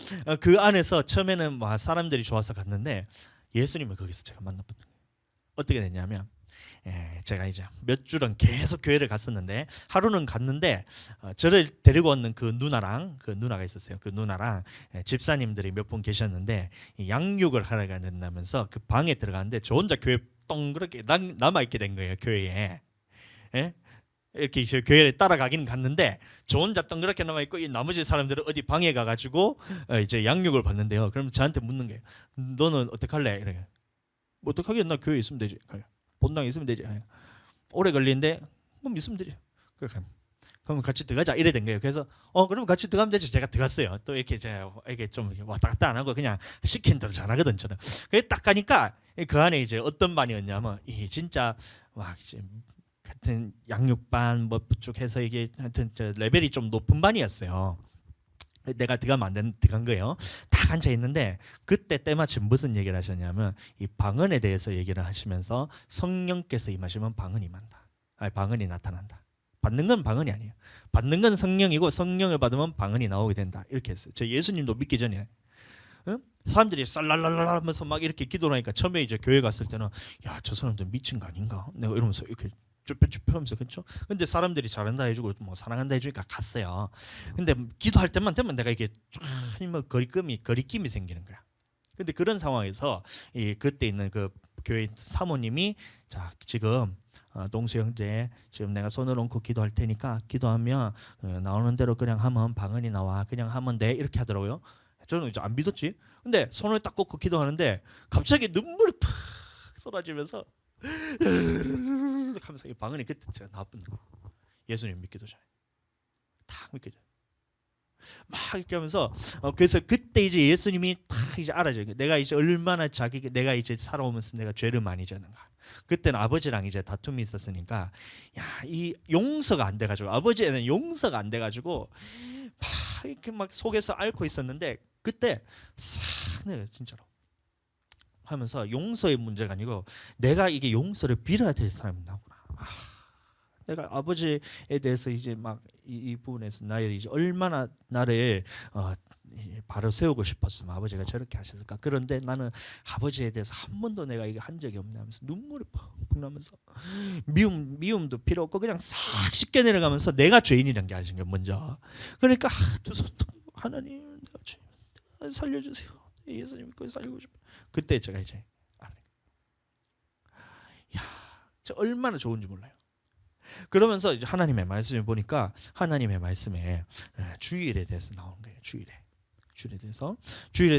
그 안에서 처음에는 막 사람들이 좋아서 갔는데 예수님을 거기서 제가 만났거든요. 어떻게 됐냐면 제가 이제 몇 주는 계속 교회를 갔었는데 하루는 갔는데 저를 데리고 왔는 그 누나가 있었어요. 그 누나랑 집사님들이 몇 분 계셨는데 양육을 하러 간다면서 그 방에 들어갔는데 저 혼자 교회 동그랗게 남아있게 된 거예요. 교회에. 이렇게 교회를 따라가기는 갔는데 저 혼자 동그랗게 남아있고 이 나머지 사람들은 어디 방에 가가지고 이제 양육을 받는데요. 그럼 저한테 묻는 거예요. 너는 어떡할래? 이래요. 뭐 어떡하겠나? 나 교회에 있으면 되지. 본당에 있으면 되지. 오래 걸리는데 그럼 있으면 되지. 그럼 같이 들어가자 이래 된 거예요. 그래서 그럼 같이 들어가면 되죠. 제가 들어갔어요. 또 이렇게 제가 이게 좀 왔다 갔다 안 하고 그냥 시킨 대로 잘하거든 저는. 그래 딱 가니까 그 안에 이제 어떤 반이었냐면 이 진짜 막 이제 같은 양육반 뭐 쭉 해서 이게 하여튼 저 레벨이 좀 높은 반이었어요. 내가 들어간 거예요. 딱 앉아 있는데 그때 때마침 무슨 얘기를 하셨냐면 이 방언에 대해서 얘기를 하시면서 성령께서 임하시면 방언이 임한다. 방언이 나타난다. 받는 건 방언이 아니에요. 받는 건 성령이고 성령을 받으면 방언이 나오게 된다. 이렇게 했어요. 저 예수님도 믿기 전에 사람들이 쌀랄랄랄 하면서 막 이렇게 기도를 하니까 처음에 이제 교회 갔을 때는 야, 저 사람들 미친 거 아닌가? 내가 이러면서 이렇게 쭈뼛쭈뼛하면서 그렇죠. 근데 사람들이 잘한다 해주고 뭐 사랑한다 해주니까 갔어요. 근데 기도할 때만 되면 내가 이게 뭐 거리낌이 생기는 거야. 근데 그런 상황에서 그때 있는 그 교회 사모님이 자 지금 동수 형제 지금 내가 손을 얹고 기도할 테니까 기도하면 나오는 대로 그냥 하면 방언이 나와 그냥 하면 돼 이렇게 하더라고요. 저는 이제 안 믿었지. 근데 손을 딱 꽂고 기도하는데 갑자기 눈물이 팍 쏟아지면서 하면서 이 방언이 그때 제가 나왔던 거. 예수님 믿기도 전에 탁 믿기도 막 이렇게 하면서 그래서 그때 이제 예수님이 탁 이제 알아져요. 내가 이제 얼마나 내가 이제 살아오면서 내가 죄를 많이 졌는가. 그때는 아버지랑 이제 다툼이 있었으니까 이 용서가 안 돼가지고 아버지에는 용서가 안 돼가지고 막 이렇게 막 속에서 앓고 있었는데 그때 싹 내가 진짜로 하면서 용서의 문제가 아니고 내가 이게 용서를 빌어야 될 사람이 나구나. 내가 아버지에 대해서 이제 막 이 부분에서 나를 이제 얼마나 나를 바로 세우고 싶었으면 아버지가 저렇게 하셨을까. 그런데 나는 아버지에 대해서 한 번도 내가 이게 한 적이 없네 하면서 눈물이 펑펑 나면서 미움도 필요 없고 그냥 싹 씻겨 내려가면서 내가 죄인이란 게 아신 게 먼저. 그러니까 두 손 하나님 내가 죄인 살려주세요. 예수님 믿고 살고 싶어. 그때 제가 이제 저 얼마나 좋은지 몰라요. 그러면서 이제 하나님의 말씀을 보니까 하나님의 말씀에 주일에 대해서 나오는 거예요. 주일에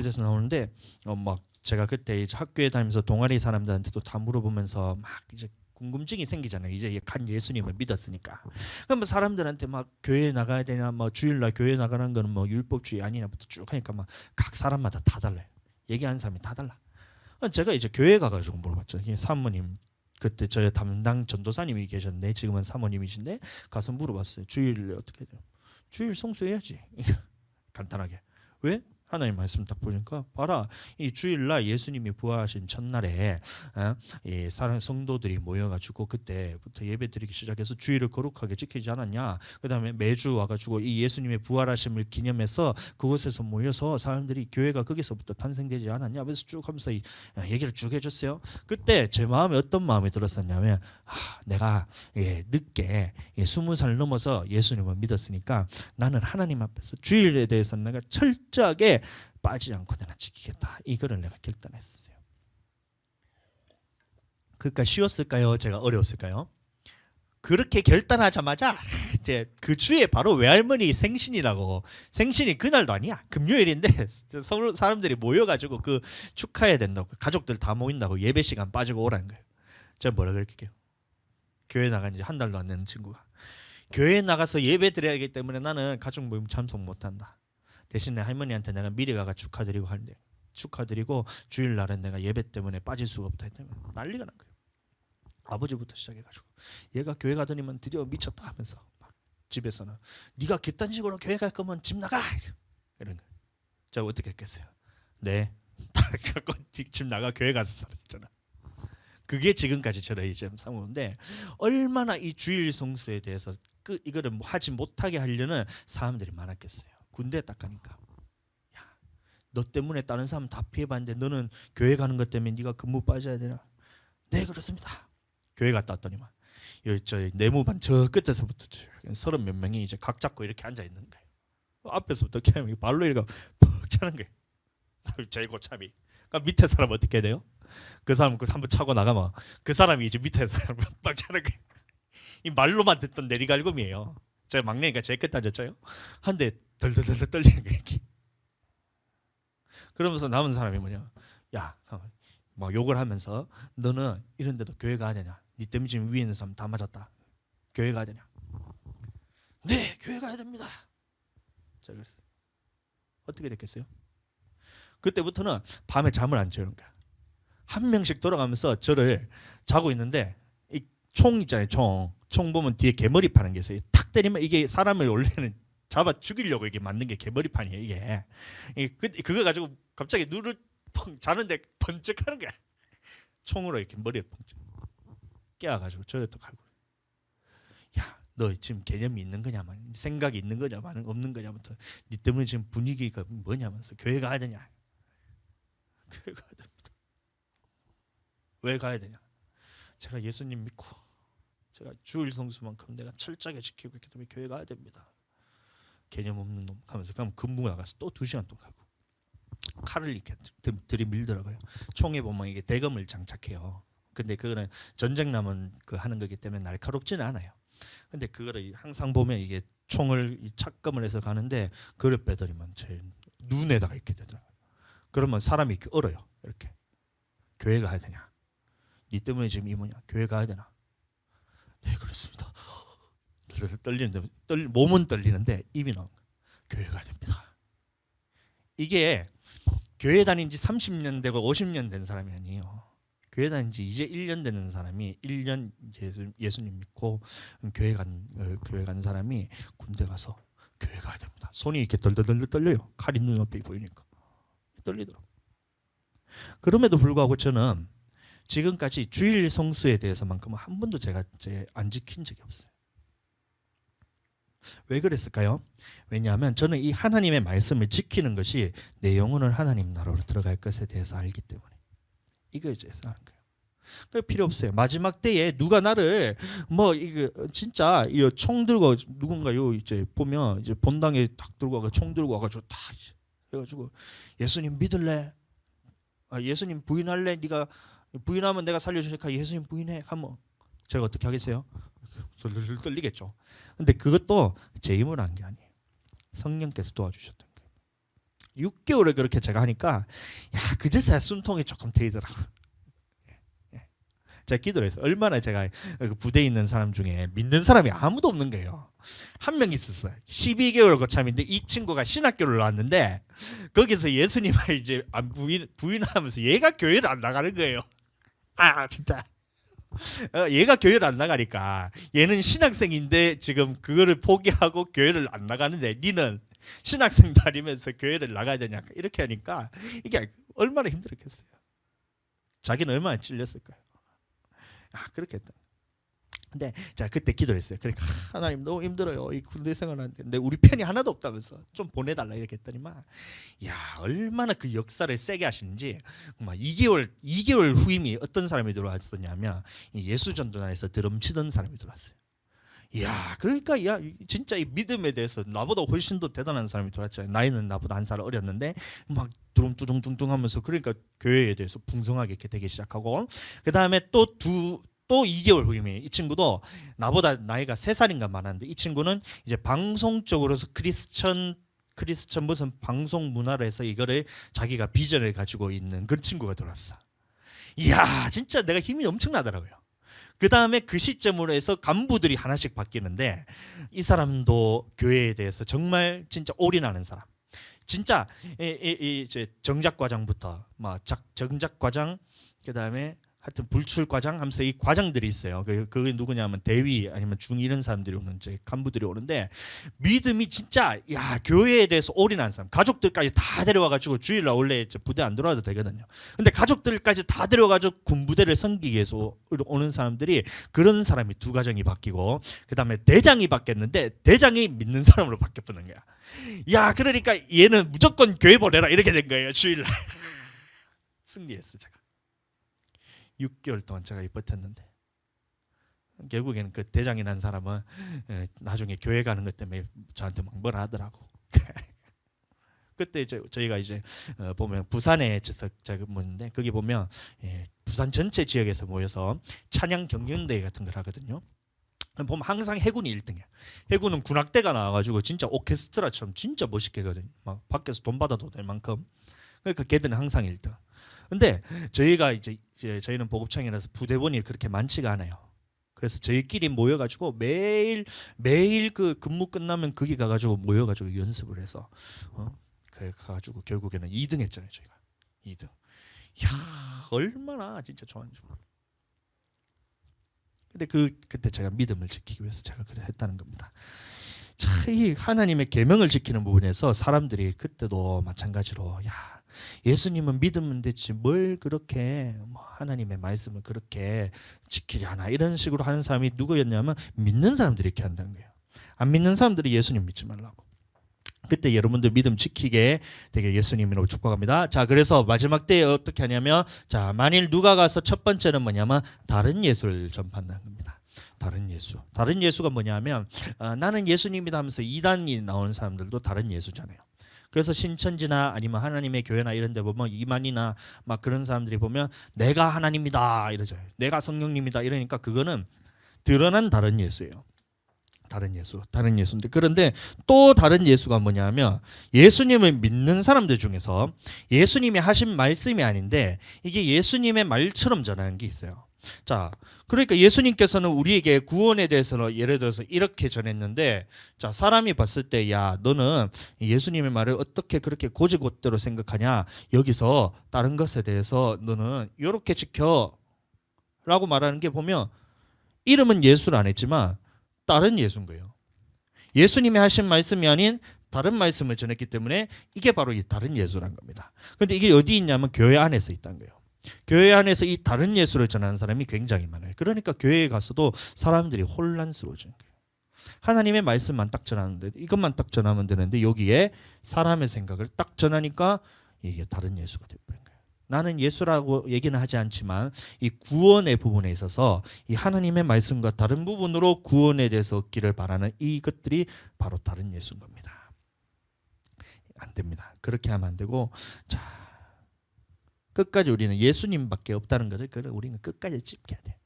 대해서 나오는데 막 제가 그때 이제 학교에 다니면서 동아리 사람들한테도 다 물어보면서 막 이제 궁금증이 생기잖아요. 이제 간 예수님을 믿었으니까. 그럼 사람들한테 막 교회 나가야 되냐, 뭐 주일날 교회 나가는 거는 뭐 율법주의 아니냐부터 쭉 하니까 막 각 사람마다 다 달라요. 얘기하는 사람이 다 달라. 제가 이제 교회 가가지고 물어봤죠. 이게 사모님 그때 저희 담당 전도사님이 계셨는데 지금은 사모님이신데 가서 물어봤어요. 주일을 어떻게 해요? 주일 성수해야지. 간단하게. 왜? 하나님 말씀 딱 보니까 봐라, 이 주일날 예수님이 부활하신 첫날에 이 사랑 성도들이 모여가지고 그때부터 예배드리기 시작해서 주일을 거룩하게 지키지 않았냐. 그 다음에 매주 와가지고 이 예수님의 부활하심을 기념해서 그곳에서 모여서 사람들이 교회가 거기서부터 탄생되지 않았냐. 그래서 쭉 하면서 얘기를 쭉 해줬어요. 그때 제 마음에 어떤 마음이 들었었냐면 내가 늦게 20살 넘어서 예수님을 믿었으니까 나는 하나님 앞에서 주일에 대해서는 내가 철저하게 빠지지 않고 내가 지키겠다. 이거를 내가 결단했어요. 그러니까 쉬웠을까요? 제가 어려웠을까요? 그렇게 결단하자마자 이제 그 주에 바로 외할머니 생신이라고. 생신이 그날도 아니야. 금요일인데 서울 사람들이 모여가지고 그 축하해야 된다고. 가족들 다 모인다고 예배 시간 빠지고 오라는 거예요. 제가 뭐라 그럴게요? 교회 나간 지 한 달도 안 되는 친구가 교회 나가서 예배 드려야하기 때문에 나는 가족 모임 참석 못한다. 대신에 할머니한테 내가 미리 가가 축하드리고 할래. 축하드리고 주일날은 내가 예배 때문에 빠질 수가 없다 했다면 난리가 난 거예요. 아버지부터 시작해가지고 얘가 교회 가더니만 드디어 미쳤다 하면서 막 집에서는 네가 그딴 식으로 교회 갈 거면 집 나가 이런 거예요. 제가 어떻게 했겠어요? 네, 딱 자꾸 집 나가 교회 가서 살았잖아. 그게 지금까지 저를 이제 상호인데 얼마나 이 주일 성수에 대해서 이거를 하지 못하게 하려는 사람들이 많았겠어요. 군대 딱 가니까 야, 너 때문에 다른 사람 다 피해봤는데 너는 교회 가는 것 때문에 네가 근무 빠져야 되나? 네 그렇습니다. 교회 갔다 왔더니만 저 내무반 저 끝에서부터 30 몇 명이 이제 각 잡고 이렇게 앉아 있는 거예요. 앞에서부터 그냥 발로 이렇게 퍽 차는 거예요. 제일 고참이. 그러니까 밑에 사람 어떻게 해야 돼요? 그 사람 한번 차고 나가면 그 사람이 이제 밑에 사람 막 차는 거예요. 이 말로만 듣던 내리갈굼이에요. 제가 막내니까 제일 끝에 앉았죠. 한데 덜덜덜 떨리는 거예요. 이렇게. 그러면서 남은 사람이 뭐냐? 야, 막 욕을 하면서 너는 이런데도 교회 가야 되냐? 네 때문에 지금 위에 있는 사람 다 맞았다. 교회 가야 되냐? 네, 교회 가야 됩니다. 자, 그랬어. 어떻게 됐겠어요? 그때부터는 밤에 잠을 안 자는 거야. 한 명씩 돌아가면서 저를 자고 있는데 이 총 있잖아요. 총 보면 뒤에 개머리 파는 게 있어요. 탁 때리면 이게 사람을 원래는 잡아 죽이려고 이게 만든 게 개머리판이에요. 이게 그거 가지고 갑자기 눈을 펑 자는데 번쩍하는 거야. 총으로 이렇게 머리에 펑쩍 깨워가지고 저를 또 갈고. 야, 너 지금 개념이 있는 거냐만, 생각이 있는 거냐만, 없는 거냐부터 네 때문에 지금 분위기가 뭐냐면서 교회 가야 되냐? 교회 가야 됩니다. 왜 가야 되냐? 제가 예수님 믿고 제가 주일 성수만큼 내가 철저하게 지키고 있기 때문에 교회 가야 됩니다. 개념 없는 놈 하면서 그럼 근무 나가서 또 2시간 동안 가고 칼을 이렇게 들이밀더라고요. 총에 보면 이게 대검을 장착해요. 근데 그거는 전쟁 나면 그 하는 거기 때문에 날카롭지는 않아요. 근데 그거를 항상 보면 이게 총을 착검을 해서 가는데 그걸 빼더니만 제 눈에다가 이렇게 되더라고요. 그러면 사람이 이렇게 얼어요. 이렇게 교회 가야 되냐? 네 때문에 지금 이 뭐냐? 교회 가야 되나? 네 그렇습니다. 떨리는데 몸은 떨리는데 입이 나온 거예요. 교회 가야 됩니다. 이게 교회 다닌 지 30년 되고 50년 된 사람이 아니에요. 교회 다닌 지 이제 1년 되는 사람이 1년 예수님 믿고 교회 간 사람이 군대 가서 교회 가야 됩니다. 손이 이렇게 덜덜덜 떨려요. 칼이 눈앞에 보이니까 떨리더라고요. 그럼에도 불구하고 저는 지금까지 주일 성수에 대해서만큼은 한 번도 제가 안 지킨 적이 없어요. 왜 그랬을까요? 왜냐하면 저는 이 하나님의 말씀을 지키는 것이 내 영혼을 하나님 나라로 들어갈 것에 대해서 알기 때문에 이거에 대해서 하는 거예요. 그 필요 없어요. 마지막 때에 누가 나를 뭐 이거 진짜 이 총 들고 누군가요 이제 보면 이제 본당에 딱 들고 와가 총 들고 와가지고 다 해가지고 예수님 믿을래? 예수님 부인할래? 네가 부인하면 내가 살려주니까 예수님 부인해 하면 제가 어떻게 하겠어요? 떨리겠죠. 근데 그것도 제 힘으로 한 게 아니에요. 성령께서 도와주셨던 거예요. 6개월을 그렇게 제가 하니까 그제서야 숨통이 조금 트이더라고요. 제가 기도를 했어요. 얼마나 제가 부대에 있는 사람 중에 믿는 사람이 아무도 없는 거예요. 한 명 있었어요. 12개월 고참인데 이 친구가 신학교를 나왔는데 거기서 예수님을 이제 부인하면서 얘가 교회를 안 나가는 거예요. 진짜 얘가 교회를 안 나가니까 얘는 신학생인데 지금 그거를 포기하고 교회를 안 나가는데 니는 신학생 다니면서 교회를 나가야 되냐 이렇게 하니까 이게 얼마나 힘들었겠어요. 자기는 얼마나 찔렸을까요? 그렇게 했다. 근데 자 그때 기도했어요. 그러니까 하나님 너무 힘들어요. 이 군대 생활하는데 근데 우리 편이 하나도 없다면서 좀 보내달라 이렇게 했더니만 야 얼마나 그 역사를 세게 하시는지 막 2개월 후임이 어떤 사람이 들어왔었냐면 예수전도단에서 드럼 치던 사람이 들어왔어요. 야 그러니까 야 진짜 이 믿음에 대해서 나보다 훨씬 더 대단한 사람이 들어왔잖아요. 나이는 나보다 한 살 어렸는데 막 두rum뚜둥뚱뚱 하면서 그러니까 교회에 대해서 풍성하게 이렇게 되기 시작하고 그 다음에 또 2개월 후임에 이 친구도 나보다 나이가 3살인가 많았는데 이 친구는 이제 방송 쪽으로서 크리스천 무슨 방송 문화를 해서 이거를 자기가 비전을 가지고 있는 그런 친구가 들어왔어. 이야 진짜 내가 힘이 엄청나더라고요. 그 다음에 그 시점으로 해서 간부들이 하나씩 바뀌는데 이 사람도 교회에 대해서 정말 진짜 올인하는 사람. 진짜 이제 정작과장부터 막 정작과장 그 다음에 하여튼 불출과장 하면서 이 과장들이 있어요. 그게 누구냐면 대위 아니면 중 이런 사람들이 오는 이제 간부들이 오는데 믿음이 진짜 야 교회에 대해서 올인한 사람 가족들까지 다 데려와가지고 주일날 원래 부대 안 들어와도 되거든요. 근데 가족들까지 다 데려와가지고 군부대를 섬기기 위해서 오는 사람들이 그런 사람이 2가정이 바뀌고 그 다음에 대장이 바뀌었는데 대장이 믿는 사람으로 바뀌어버린 거야. 야 그러니까 얘는 무조건 교회 보내라 이렇게 된 거예요. 주일날 승리했어 제가. 6개월 동안 제가 버텼는데 결국에는 그 대장이 난 사람은 나중에 교회 가는 것 때문에 저한테 막 뭐라 하더라고. 그때 저희가 이제 보면 부산에 제가 모였는데 거기 보면 부산 전체 지역에서 모여서 찬양 경연대회 같은 걸 하거든요. 보면 항상 해군이 1등이야. 해군은 군악대가 나와가지고 진짜 오케스트라처럼 진짜 멋있게 하거든요. 막 밖에서 돈 받아도 될 만큼. 그러니까 걔들은 항상 1등. 근데 저희가 이제 저희는 보급창이라서 부대원이 그렇게 많지가 않아요. 그래서 저희끼리 모여가지고 매일 그 근무 끝나면 거기 가가지고 모여가지고 연습을 해서 가가지고 결국에는 2등 했잖아요. 저희가 2등. 야 얼마나 진짜 좋았는지. 근데 그때 제가 믿음을 지키기 위해서 제가 그래 했다는 겁니다. 자, 이 하나님의 계명을 지키는 부분에서 사람들이 그때도 마찬가지로 야 예수님은 믿으면 됐지 뭘 그렇게 하나님의 말씀을 그렇게 지키려 하나 이런 식으로 하는 사람이 누구였냐면 믿는 사람들이 이렇게 한다는 거예요. 안 믿는 사람들이 예수님 믿지 말라고. 그때 여러분들 믿음 지키게 되게 예수님으로 축복합니다. 자 그래서 마지막 때에 어떻게 하냐면 자 만일 누가 가서 첫 번째는 뭐냐면 다른 예수를 전파한다는 겁니다. 다른 예수가 뭐냐면 나는 예수님이다 하면서 이단이 나오는 사람들도 다른 예수잖아요. 그래서 신천지나 아니면 하나님의 교회나 이런 데 보면 이만이나 막 그런 사람들이 보면 내가 하나님이다 이러죠. 내가 성령님이다 이러니까 그거는 드러난 다른 예수예요. 다른 예수인데 그런데 또 다른 예수가 뭐냐면 예수님을 믿는 사람들 중에서 예수님이 하신 말씀이 아닌데 이게 예수님의 말처럼 전하는 게 있어요. 자, 그러니까 예수님께서는 우리에게 구원에 대해서는 예를 들어서 이렇게 전했는데 자, 사람이 봤을 때 야, 너는 예수님의 말을 어떻게 그렇게 고지고대로 생각하냐? 여기서 다른 것에 대해서 너는 이렇게 지켜 라고 말하는 게 보면 이름은 예수를 안 했지만 다른 예수인 거예요. 예수님이 하신 말씀이 아닌 다른 말씀을 전했기 때문에 이게 바로 이 다른 예수란 겁니다. 그런데 이게 어디 있냐면 교회 안에서 있다는 거예요. 교회 안에서 이 다른 예수를 전하는 사람이 굉장히 많아요. 그러니까 교회에 가서도 사람들이 혼란스러워져요. 하나님의 말씀만 딱 전하는데 이것만 딱 전하면 되는데 여기에 사람의 생각을 딱 전하니까 이게 다른 예수가 되어버린 거예요. 나는 예수라고 얘기는 하지 않지만 이 구원의 부분에 있어서 이 하나님의 말씀과 다른 부분으로 구원에 대해서 얻기를 바라는 이것들이 바로 다른 예수인 겁니다. 안 됩니다. 그렇게 하면 안 되고 자 끝까지 우리는 예수님밖에 없다는 것을 우리는 끝까지 짚게 돼.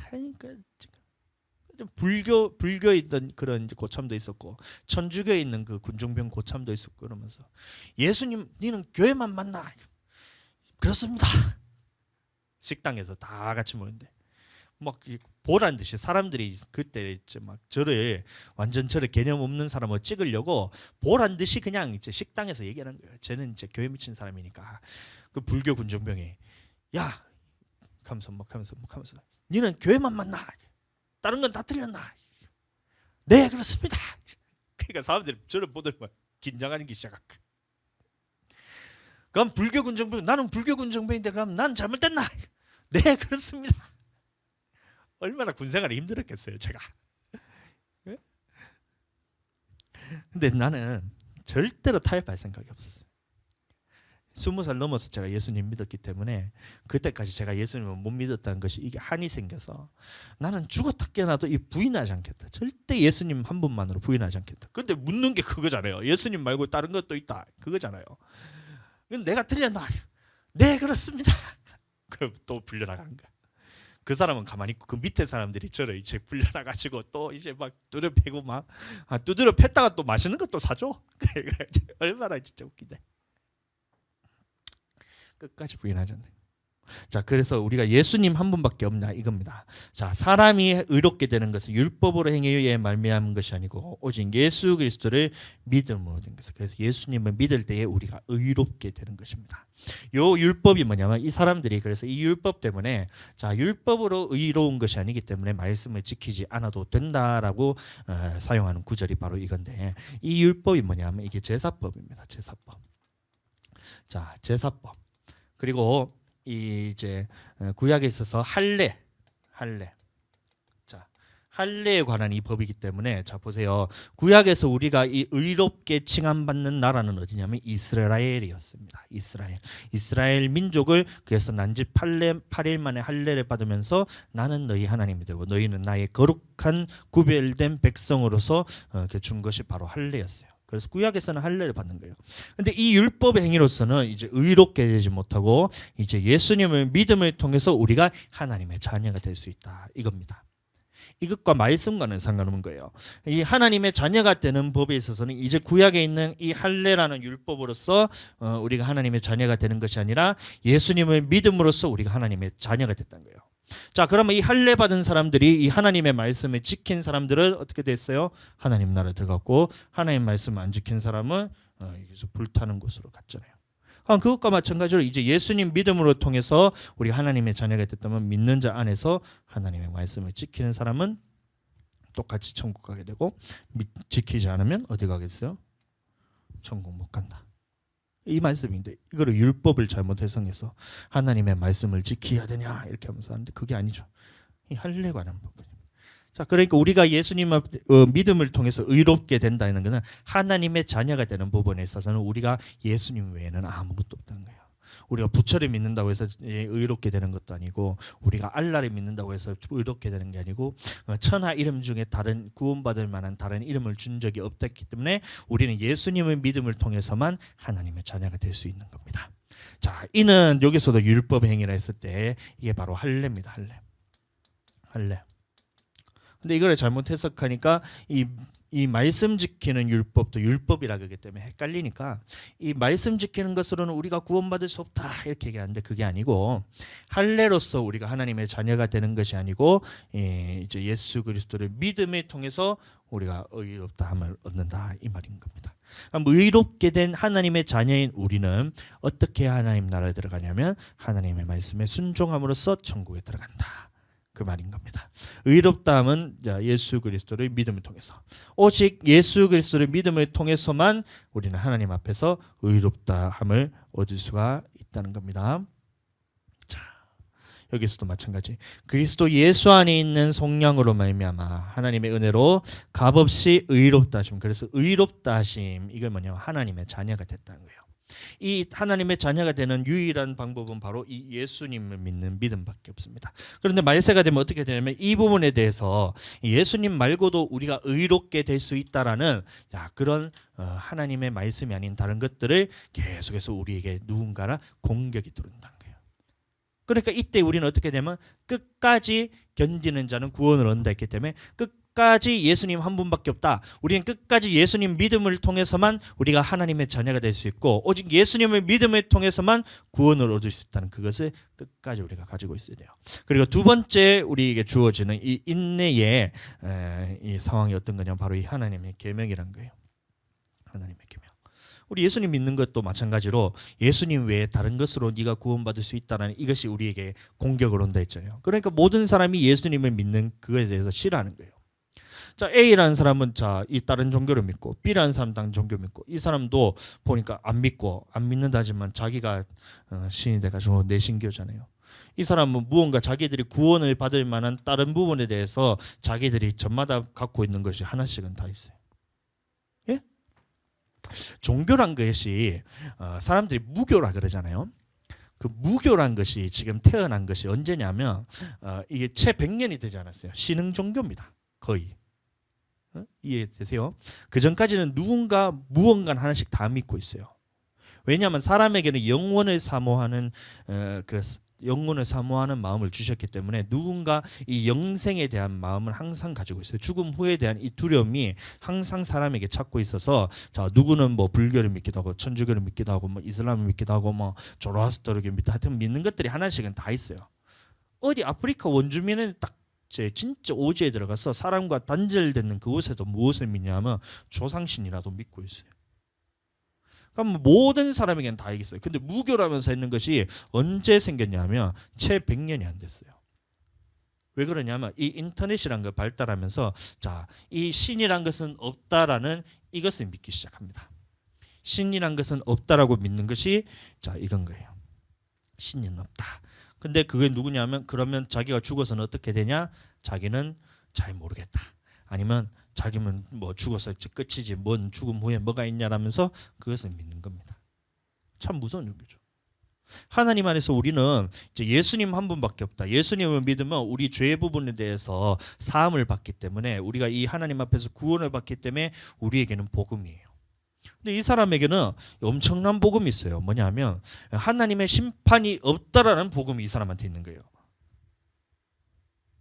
그러니까 불교에 있던 그런 고참도 있었고 천주교에 있는 그 군중병 고참도 있었고 그러면서 예수님 니는 교회만 만나 그렇습니다. 식당에서 다 같이 모였는데 막 보란 듯이 사람들이 그때 이제 막 저를 개념 없는 사람을 찍으려고 보란 듯이 그냥 이제 식당에서 얘기하는 거예요. 쟤는 이제 교회 미친 사람이니까 그 불교 군중병이 야 하면서 니는 교회만 만나. 다른 건 다 틀렸나? 네, 그렇습니다. 그러니까 사람들이 저를 보더니 긴장하는 게 시작한 거야. 그럼 불교군 정배, 나는 불교군 정배인데 그럼 난 잘못됐나? 네, 그렇습니다. 얼마나 군생활이 힘들었겠어요, 제가. 근데 나는 절대로 타협할 생각이 없었어요. 20살 넘어서 제가 예수님 믿었기 때문에 그때까지 제가 예수님을 못 믿었다는 것이 이게 한이 생겨서 나는 죽었다 깨어나도 이 부인하지 않겠다. 절대 예수님 한 분만으로 부인하지 않겠다. 근데 묻는 게 그거잖아요. 예수님 말고 다른 것도 있다. 그거잖아요. 내가 틀렸나? 네, 그렇습니다. 그럼 또 불려나가는 거야. 그 사람은 가만히 있고 그 밑에 사람들이 저를 이제 불려나가지고 또 이제 막 두드려 패고 막 두드려 팼다가 또 맛있는 것도 사줘. 얼마나 진짜 웃긴데. 끝까지 부인하잖아요. 자, 그래서 우리가 예수님 한 분밖에 없냐 이겁니다. 자, 사람이 의롭게 되는 것은 율법으로 행위에 말미암은 것이 아니고 오직 예수 그리스도를 믿음으로 된 것이다. 그래서 예수님을 믿을 때에 우리가 의롭게 되는 것입니다. 요 율법이 뭐냐면 이 사람들이 그래서 이 율법 때문에 자, 율법으로 의로운 것이 아니기 때문에 말씀을 지키지 않아도 된다라고 사용하는 구절이 바로 이건데 이 율법이 뭐냐면 이게 제사법입니다. 제사법. 자, 제사법. 그리고 이제 구약에 있어서 할례. 자, 할례에 관한 이 법이기 때문에 자 보세요. 구약에서 우리가 이 의롭게 칭함받는 나라는 어디냐면 이스라엘이었습니다. 이스라엘 민족을 그래서 난지 8일 만에 할례를 받으면서 나는 너희 하나님이 되고 너희는 나의 거룩한 구별된 백성으로서 준 것이 바로 할례였어요. 그래서 구약에서는 할례를 받는 거예요. 근데 이 율법의 행위로서는 이제 의롭게 되지 못하고 이제 예수님을 믿음을 통해서 우리가 하나님의 자녀가 될 수 있다. 이겁니다. 이것과 말씀과는 상관없는 거예요. 이 하나님의 자녀가 되는 법에 있어서는 이제 구약에 있는 이 할례라는 율법으로서 우리가 하나님의 자녀가 되는 것이 아니라 예수님을 믿음으로써 우리가 하나님의 자녀가 됐다는 거예요. 자, 그러면 이 할례 받은 사람들이 이 하나님의 말씀을 지킨 사람들은 어떻게 됐어요? 하나님 나라 들어갔고 하나님 말씀을 안 지킨 사람은 여기서 불타는 곳으로 갔잖아요. 그것과 마찬가지로 이제 예수님 믿음으로 통해서 우리 하나님의 자녀가 됐다면 믿는 자 안에서 하나님의 말씀을 지키는 사람은 똑같이 천국 가게 되고 지키지 않으면 어디 가겠어요? 천국 못 간다. 이 말씀인데 이거를 율법을 잘못 해석해서 하나님의 말씀을 지켜야 되냐 이렇게 하면서 하는데 그게 아니죠. 이 할례 관한 부분입니다. 자, 그러니까 우리가 예수님의 믿음을 통해서 의롭게 된다는 것은 하나님의 자녀가 되는 부분에 있어서는 우리가 예수님 외에는 아무것도 없다는 거예요. 우리가 부처를 믿는다고 해서 의롭게 되는 것도 아니고 우리가 알라를 믿는다고 해서 의롭게 되는 게 아니고 천하 이름 중에 다른 구원받을 만한 다른 이름을 준 적이 없었기 때문에 우리는 예수님의 믿음을 통해서만 하나님의 자녀가 될 수 있는 겁니다. 자, 이는 여기서도 율법 행위라 했을 때 이게 바로 할례입니다. 할례. 근데 이걸 잘못 해석하니까 이 말씀 지키는 율법도 율법이라 그러기 때문에 헷갈리니까 이 말씀 지키는 것으로는 우리가 구원받을 수 없다 이렇게 얘기하는데 그게 아니고 할례로서 우리가 하나님의 자녀가 되는 것이 아니고 이제 예수 그리스도를 믿음을 통해서 우리가 의롭다함을 얻는다 이 말인 겁니다. 의롭게 된 하나님의 자녀인 우리는 어떻게 하나님 나라에 들어가냐면 하나님의 말씀에 순종함으로써 천국에 들어간다. 그 말인 겁니다. 의롭다함은 예수 그리스도를 믿음을 통해서 오직 예수 그리스도를 믿음을 통해서만 우리는 하나님 앞에서 의롭다함을 얻을 수가 있다는 겁니다. 자, 여기서도 마찬가지. 그리스도 예수 안에 있는 성령으로 말미암아 하나님의 은혜로 값없이 의롭다 하심. 그래서 의롭다 하심 이걸 뭐냐면 하나님의 자녀가 됐다는 거예요. 이 하나님의 자녀가 되는 유일한 방법은 바로 이 예수님을 믿는 믿음밖에 없습니다. 그런데 말세가 되면 어떻게 되냐면 이 부분에 대해서 예수님 말고도 우리가 의롭게 될 수 있다라는 그런 하나님의 말씀이 아닌 다른 것들을 계속해서 우리에게 누군가나 공격이 들어온다는 거예요. 그러니까 이때 우리는 어떻게 되면 끝까지 견디는 자는 구원을 얻는다 했기 때문에 끝까지 예수님 한 분밖에 없다. 우리는 끝까지 예수님 믿음을 통해서만 우리가 하나님의 자녀가 될 수 있고 오직 예수님의 믿음을 통해서만 구원을 얻을 수 있다는 그것을 끝까지 우리가 가지고 있어야 돼요. 그리고 두 번째 우리에게 주어지는 이 인내의 이 상황이 어떤 거냐면 바로 이 하나님의 계명이란 거예요. 하나님의 계명. 우리 예수님 믿는 것도 마찬가지로 예수님 외에 다른 것으로 네가 구원받을 수 있다는 이것이 우리에게 공격을 온다 했잖아요. 그러니까 모든 사람이 예수님을 믿는 그거에 대해서 싫어하는 거예요. 자, A라는 사람은 이 다른 종교를 믿고 B라는 사람 다른 종교 믿고 이 사람도 보니까 안 믿고 안 믿는다지만 자기가 신이 돼가지고 내신교잖아요. 이 사람은 무언가 자기들이 구원을 받을 만한 다른 부분에 대해서 자기들이 저마다 갖고 있는 것이 하나씩은 다 있어요. 예? 종교란 것이 사람들이 무교라 그러잖아요. 그 무교란 것이 지금 태어난 것이 언제냐면 이게 채 100년이 되지 않았어요. 신흥 종교입니다. 거의. 이해되세요? 그 전까지는 누군가 무언가 하나씩 다 믿고 있어요. 왜냐하면 사람에게는 영원을 사모하는 영혼을 사모하는 마음을 주셨기 때문에 누군가 이 영생에 대한 마음을 항상 가지고 있어요. 죽음 후에 대한 이 두려움이 항상 사람에게 찾고 있어서 자, 누구는 뭐 불교를 믿기도 하고 천주교를 믿기도 하고 뭐 이슬람을 믿기도 하고 뭐 조로아스터를 믿기도 하여튼 믿는 것들이 하나씩은 다 있어요. 어디 아프리카 원주민은 딱 진짜 오지에 들어가서 사람과 단절되는 그곳에도 무엇을 믿냐면 조상신이라도 믿고 있어요. 그럼 모든 사람에게는 다 있어요. 근데 무교라면서 있는 것이 언제 생겼냐면 채 100년이 안 됐어요. 왜 그러냐면 이 인터넷이란 걸 발달하면서 이 신이란 것은 없다라는 이것을 믿기 시작합니다. 신이란 것은 없다라고 믿는 것이 이건 거예요. 신은 없다. 근데 그게 누구냐면 그러면 자기가 죽어서는 어떻게 되냐? 자기는 잘 모르겠다. 아니면 자기는 뭐 죽어서 끝이지 뭔 죽음 후에 뭐가 있냐라면서 그것을 믿는 겁니다. 참 무서운 종교죠. 하나님 안에서 우리는 이제 예수님 한 분밖에 없다. 예수님을 믿으면 우리 죄 부분에 대해서 사함을 받기 때문에 우리가 이 하나님 앞에서 구원을 받기 때문에 우리에게는 복음이에요. 근데 이 사람에게는 엄청난 복음이 있어요. 뭐냐면 하나님의 심판이 없다라는 복음이 이 사람한테 있는 거예요.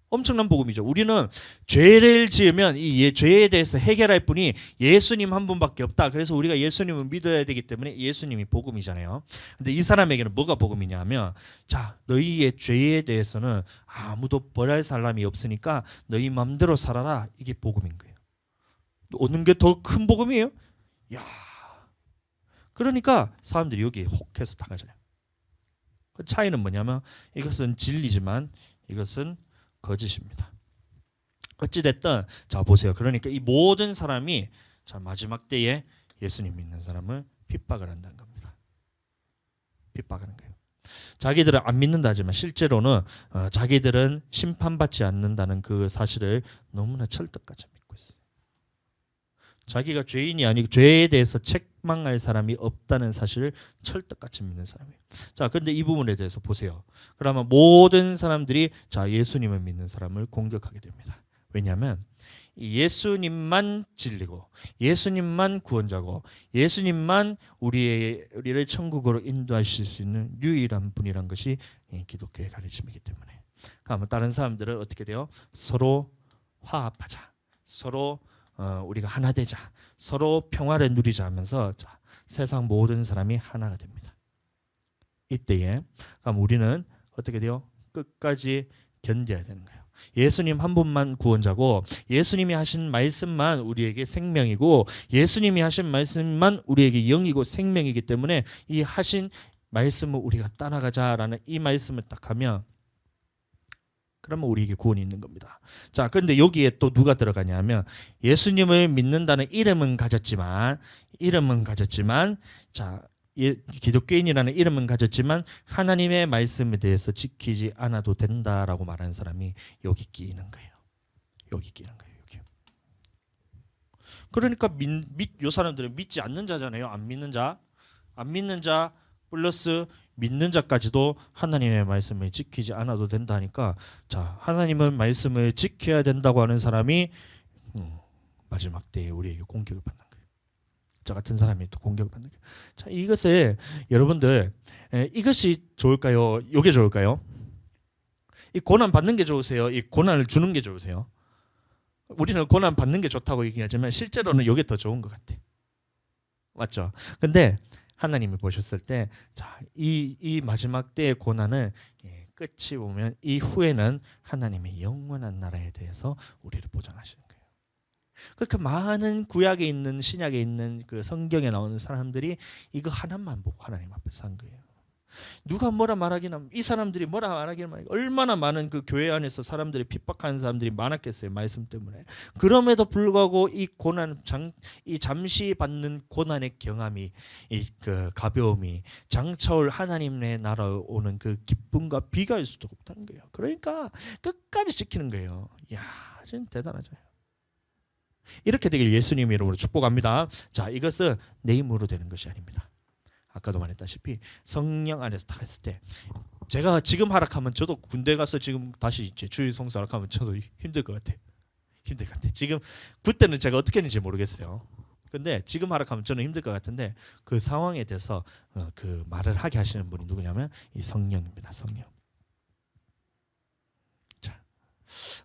엄청난 복음이죠. 우리는 죄를 지으면 이 죄에 대해서 해결할 분이 예수님 한 분밖에 없다. 그래서 우리가 예수님을 믿어야 되기 때문에 예수님이 복음이잖아요. 근데 이 사람에게는 뭐가 복음이냐면 너희의 죄에 대해서는 아무도 벌할 사람이 없으니까 너희 마음대로 살아라. 이게 복음인 거예요. 어느 게 더 큰 복음이에요? 야, 그러니까 사람들이 여기에 혹해서 당하잖아요. 그 차이는 뭐냐면 이것은 진리지만 이것은 거짓입니다. 어찌됐든 보세요. 그러니까 이 모든 사람이 마지막 때에 예수님 믿는 사람을 핍박을 한다는 겁니다. 핍박하는 거예요. 자기들은 안 믿는다지만 실제로는 자기들은 심판받지 않는다는 그 사실을 너무나 철떡같이 믿고 있어요. 자기가 죄인이 아니고 죄에 대해서 책망할 사람이 없다는 사실을 철떡같이 믿는 사람이에요. 근데 이 부분에 대해서 보세요. 그러면 모든 사람들이 예수님을 믿는 사람을 공격하게 됩니다. 왜냐하면 예수님만 진리고 예수님만 구원자고 예수님만 우리를 천국으로 인도하실 수 있는 유일한 분이란 것이 기독교의 가르침이기 때문에. 그러면 다른 사람들은 어떻게 돼요? 서로 화합하자. 서로 우리가 하나 되자. 서로 평화를 누리자 하면서 세상 모든 사람이 하나가 됩니다. 이때에 그럼 우리는 어떻게 돼요? 끝까지 견뎌야 되는 거예요. 예수님 한 분만 구원자고 예수님이 하신 말씀만 우리에게 생명이고 예수님이 하신 말씀만 우리에게 영이고 생명이기 때문에 이 하신 말씀을 우리가 따라가자라는 이 말씀을 딱 하면 그러면 우리에게 구원이 있는 겁니다. 근데 여기에 또 누가 들어가냐면 예수님을 믿는다는 이름은 가졌지만 기독교인이라는 이름은 가졌지만 하나님의 말씀에 대해서 지키지 않아도 된다라고 말하는 사람이 여기 끼이는 거예요. 여기. 그러니까 요 사람들은 믿지 않는 자잖아요. 안 믿는 자 플러스 믿는 자까지도 하나님의 말씀을 지키지 않아도 된다니까 하나님의 말씀을 지켜야 된다고 하는 사람이 마지막 때에 우리에게 공격을 받는 거예요. 저 같은 사람이 또 공격을 받는 거예요. 이것을 여러분들 이것이 좋을까요? 이게 좋을까요? 이 고난 받는 게 좋으세요? 이 고난을 주는 게 좋으세요? 우리는 고난 받는 게 좋다고 얘기하지만 실제로는 이게 더 좋은 것 같아. 맞죠? 근데 하나님이 보셨을 때 이 마지막 때의 고난을 끝이 오면 이후에는 하나님의 영원한 나라에 대해서 우리를 보장하시는 거예요. 그러니까 많은 구약에 있는 신약에 있는 그 성경에 나오는 사람들이 이거 하나만 보고 하나님 앞에서 한 거예요. 누가 뭐라 말하기나 이 사람들이 뭐라 말하기나 얼마나 많은 그 교회 안에서 사람들이 핍박하는 사람들이 많았겠어요. 말씀 때문에. 그럼에도 불구하고 이 고난 이 잠시 받는 고난의 경함이 이 그 가벼움이 장차올 하나님의 나라 오는 그 기쁨과 비교할 수도 없다는 거예요. 그러니까 끝까지 지키는 거예요. 이야, 진짜 대단하죠. 이렇게 되길 예수님 이름으로 축복합니다. 자, 이것은 내 힘으로 되는 것이 아닙니다. 아까도 말했다시피 성령 안에서 딱 했을 때 제가 지금 하락하면 저도 군대 가서 지금 다시 이제 주일 성수 하락하면 저도 힘들 것 같아요. 힘들 것 같아요. 지금 그때는 제가 어떻게 했는지 모르겠어요. 근데 지금 하락하면 저는 힘들 것 같은데 그 상황에 대해서 그 말을 하게 하시는 분이 누구냐면 이 성령입니다. 성령.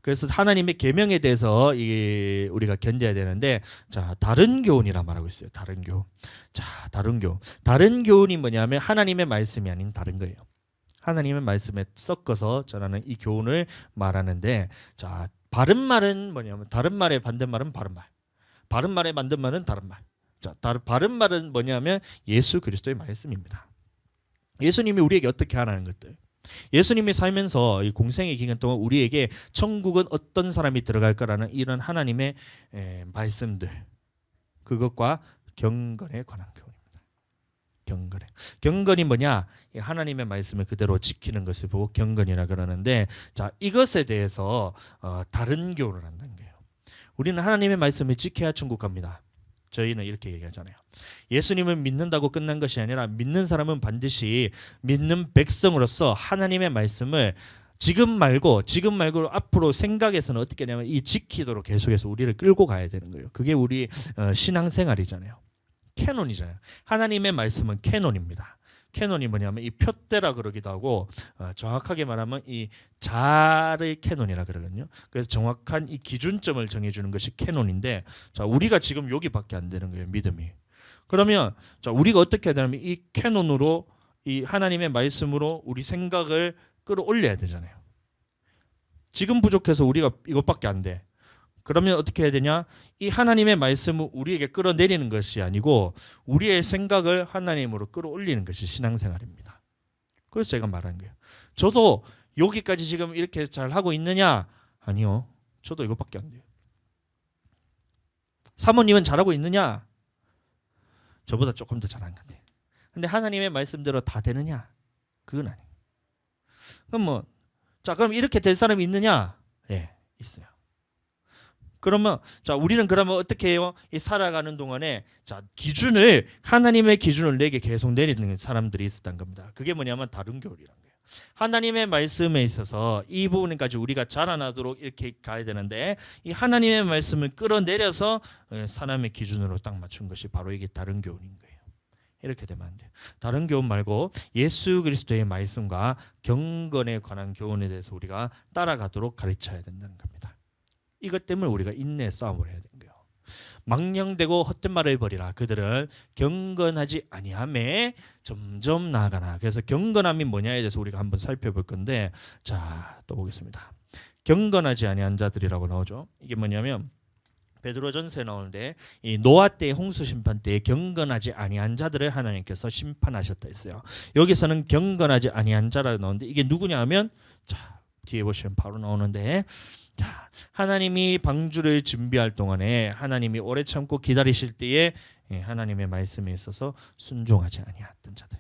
그래서 하나님의 계명에 대해서 우리가 견뎌야 되는데, 자, 다른 교훈이라 말하고 있어요. 다른 교훈. 자, 다른 교훈. 다른 교훈이 뭐냐면 하나님의 말씀이 아닌 다른 거예요. 하나님의 말씀에 섞어서 전하는 이 교훈을 말하는데, 자, 바른 말은 뭐냐면 다른 말의 반대말은 바른 말. 바른 말의 반대말은 다른 말. 자, 바른 말은 뭐냐면 예수 그리스도의 말씀입니다. 예수님이 우리에게 어떻게 하라는 것들. 예수님이 살면서 이 공생의 기간 동안 우리에게 천국은 어떤 사람이 들어갈 거라는 이런 하나님의 말씀들, 그것과 경건에 관한 교훈입니다. 경건이 뭐냐? 하나님의 말씀을 그대로 지키는 것을 보고 경건이라 그러는데, 자, 이것에 대해서 다른 교훈을 한다는 거예요. 우리는 하나님의 말씀을 지켜야 천국 갑니다. 저희는 이렇게 얘기하잖아요. 예수님을 믿는다고 끝난 것이 아니라 믿는 사람은 반드시 믿는 백성으로서 하나님의 말씀을 지금 말고 앞으로 생각에서는 어떻게 하냐면 이 지키도록 계속해서 우리를 끌고 가야 되는 거예요. 그게 우리 신앙생활이잖아요. 캐논이잖아요. 하나님의 말씀은 캐논입니다. 캐논이 뭐냐면 이 표대라 그러기도 하고 정확하게 말하면 이 자를 캐논이라 그러거든요. 그래서 정확한 이 기준점을 정해주는 것이 캐논인데, 자, 우리가 지금 여기밖에 안 되는 거예요. 믿음이. 그러면 자, 우리가 어떻게 해야 되냐면 이 캐논으로 이 하나님의 말씀으로 우리 생각을 끌어올려야 되잖아요. 지금 부족해서 우리가 이것밖에 안 돼. 그러면 어떻게 해야 되냐? 이 하나님의 말씀을 우리에게 끌어내리는 것이 아니고 우리의 생각을 하나님으로 끌어올리는 것이 신앙생활입니다. 그래서 제가 말하는 거예요. 저도 여기까지 지금 이렇게 잘 하고 있느냐? 아니요. 저도 이것밖에 안 돼요. 사모님은 잘하고 있느냐? 저보다 조금 더 잘한 것 같아요. 근데 하나님의 말씀대로 다 되느냐? 그건 아니에요. 그럼 이렇게 될 사람이 있느냐? 예, 있어요. 그러면 자, 우리는 그러면 어떻게 해요? 이 살아가는 동안에 자, 하나님의 기준을 내게 계속 내리는 사람들이 있었던 겁니다. 그게 뭐냐면 다른 교훈이란 거예요. 하나님의 말씀에 있어서 이 부분까지 우리가 자라나도록 이렇게 가야 되는데, 이 하나님의 말씀을 끌어내려서 사람의 기준으로 딱 맞춘 것이 바로 이게 다른 교훈인 거예요. 이렇게 되면 안 돼요. 다른 교훈 말고 예수 그리스도의 말씀과 경건에 관한 교훈에 대해서 우리가 따라가도록 가르쳐야 된다는 겁니다. 이것 때문에 우리가 인내 싸움을 해야 되는 거예요. 망령되고 헛된 말을 버리라. 그들은 경건하지 아니함에 점점 나아가나. 그래서 경건함이 뭐냐에 대해서 우리가 한번 살펴볼 건데, 자, 또 보겠습니다. 경건하지 아니한 자들이라고 나오죠. 이게 뭐냐면 베드로전서에 나오는데 이 노아 때의 홍수 심판 때에 경건하지 아니한 자들을 하나님께서 심판하셨다 했어요. 여기서는 경건하지 아니한 자라고 나오는데 이게 누구냐 하면, 자, 뒤에 보시면 바로 나오는데, 자, 하나님이 방주를 준비할 동안에 하나님이 오래 참고 기다리실 때에 하나님의 말씀에 있어서 순종하지 아니했던 자들,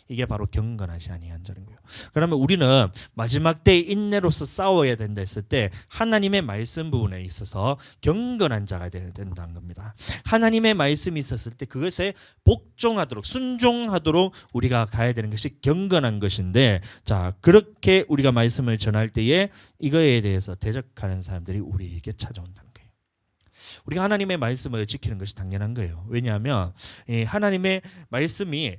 이게 바로 경건하지 아니한 자인 거예요. 그러면 우리는 마지막 때의 인내로서 싸워야 된다 했을 때 하나님의 말씀 부분에 있어서 경건한 자가 된다는 겁니다. 하나님의 말씀이 있었을 때 그것에 복종하도록 순종하도록 우리가 가야 되는 것이 경건한 것인데, 자, 그렇게 우리가 말씀을 전할 때에 이거에 대해서 대적하는 사람들이 우리에게 찾아온다는 거예요. 우리가 하나님의 말씀을 지키는 것이 당연한 거예요. 왜냐하면 하나님의 말씀이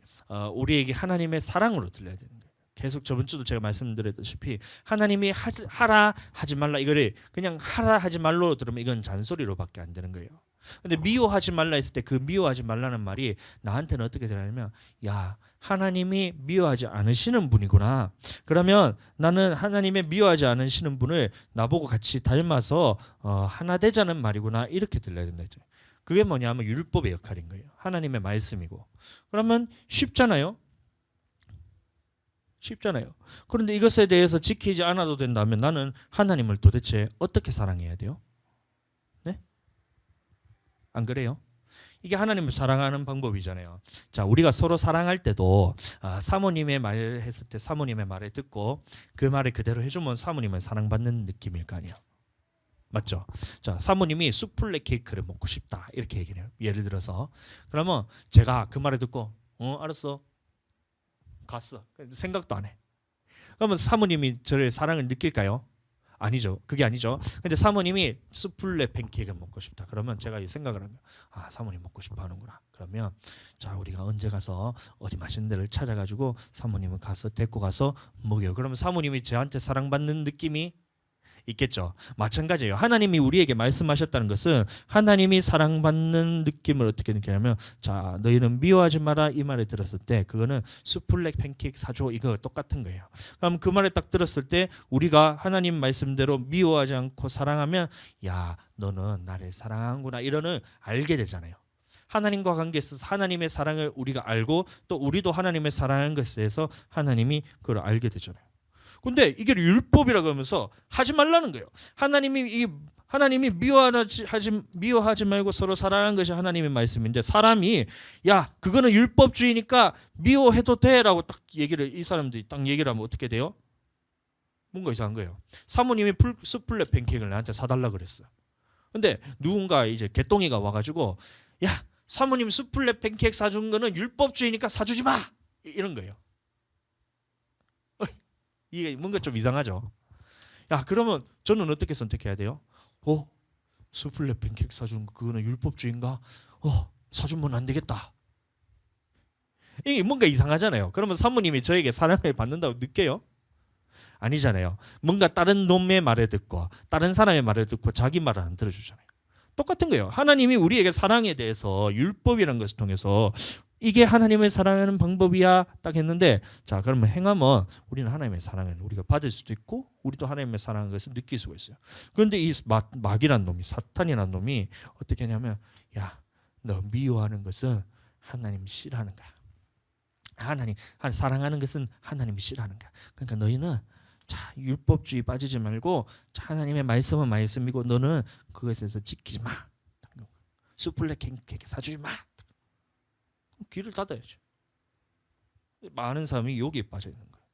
우리에게 하나님의 사랑으로 들려야 되는 거예요. 계속 저번 주도 제가 말씀드렸다시피 하나님이 하라 하지 말라, 이거를 그냥 하라 하지 말로 들으면 이건 잔소리로밖에 안 되는 거예요. 근데 미워하지 말라 했을 때 그 미워하지 말라는 말이 나한테는 어떻게 되냐면, 야, 하나님이 미워하지 않으시는 분이구나. 그러면 나는 하나님의 미워하지 않으시는 분을 나보고 같이 닮아서 하나 되자는 말이구나. 이렇게 들려야 된다 했죠. 그게 뭐냐면 율법의 역할인 거예요. 하나님의 말씀이고. 그러면 쉽잖아요. 쉽잖아요. 그런데 이것에 대해서 지키지 않아도 된다면 나는 하나님을 도대체 어떻게 사랑해야 돼요? 네? 안 그래요? 이게 하나님을 사랑하는 방법이잖아요. 자, 우리가 서로 사랑할 때도 사모님의 말 했을 때 사모님의 말을 듣고 그 말을 그대로 해주면 사모님은 사랑받는 느낌일 거 아니에요. 맞죠? 자, 사모님이 수플레 케이크를 먹고 싶다 이렇게 얘기를 해요. 예를 들어서 그러면 제가 그 말을 듣고 알았어 갔어 생각도 안 해. 그러면 사모님이 저를 사랑을 느낄까요? 아니죠. 그게 아니죠. 근데 사모님이 수플레 팬케이크를 먹고 싶다. 그러면 제가 이 생각을 하면 사모님 먹고 싶어 하는구나. 그러면 자, 우리가 언제 가서 어디 맛있는 데를 찾아가지고 사모님을 가서 데리고 가서 먹여요. 그러면 사모님이 저한테 사랑받는 느낌이 있겠죠. 마찬가지예요. 하나님이 우리에게 말씀하셨다는 것은 하나님이 사랑받는 느낌을 어떻게 느끼냐면, 자, 너희는 미워하지 마라 이 말을 들었을 때 그거는 수플레 팬케이크 사줘 이거 똑같은 거예요. 그럼 그 말을 딱 들었을 때 우리가 하나님 말씀대로 미워하지 않고 사랑하면, 야, 너는 나를 사랑하는구나 이러는 알게 되잖아요. 하나님과 관계에 있어서 하나님의 사랑을 우리가 알고 또 우리도 하나님의 사랑하는 것에 대해서 하나님이 그걸 알게 되잖아요. 근데 이게 율법이라고 하면서 하지 말라는 거예요. 하나님이 미워하지 말고 서로 사랑하는 것이 하나님의 말씀인데, 사람이 야, 그거는 율법주의니까 미워해도 돼라고 딱 이 사람들이 딱 얘기를 하면 어떻게 돼요? 뭔가 이상한 거예요. 사모님이 수플레 팬케이크를 나한테 사달라 그랬어요. 근데 누군가 이제 개똥이가 와가지고, 야, 사모님 수플레 팬케이크 사준 거는 율법주의니까 사주지 마 이런 거예요. 이게 뭔가 좀 이상하죠. 야, 그러면 저는 어떻게 선택해야 돼요? 수플레 팬케이크 사준 거 그거는 율법주의인가? 사주면 안 되겠다. 이게 뭔가 이상하잖아요. 그러면 사모님이 저에게 사랑을 받는다고 느껴요? 아니잖아요. 뭔가 다른 놈의 말을 듣고 다른 사람의 말을 듣고 자기 말을 안 들어주잖아요. 똑같은 거예요. 하나님이 우리에게 사랑에 대해서 율법이라는 것을 통해서 이게 하나님을 사랑하는 방법이야 딱 했는데, 자, 그러면 행하면 우리는 하나님의 사랑을 우리가 받을 수도 있고 우리도 하나님의 사랑하는 것을 느낄 수가 있어요. 그런데 이 마귀란 놈이, 사탄이란 놈이 어떻게 하냐면, 야, 너 미워하는 것은 하나님이 싫어하는 거야. 사랑하는 것은 하나님이 싫어하는 거야. 그러니까 너희는 자, 율법주의 빠지지 말고 하나님의 말씀은 말씀이고 너는 그것에서 지키지 마. 수플레 케이크 사주지 마. 귀를 닫아야죠. 많은 사람이 여기에 빠져 있는 거예요.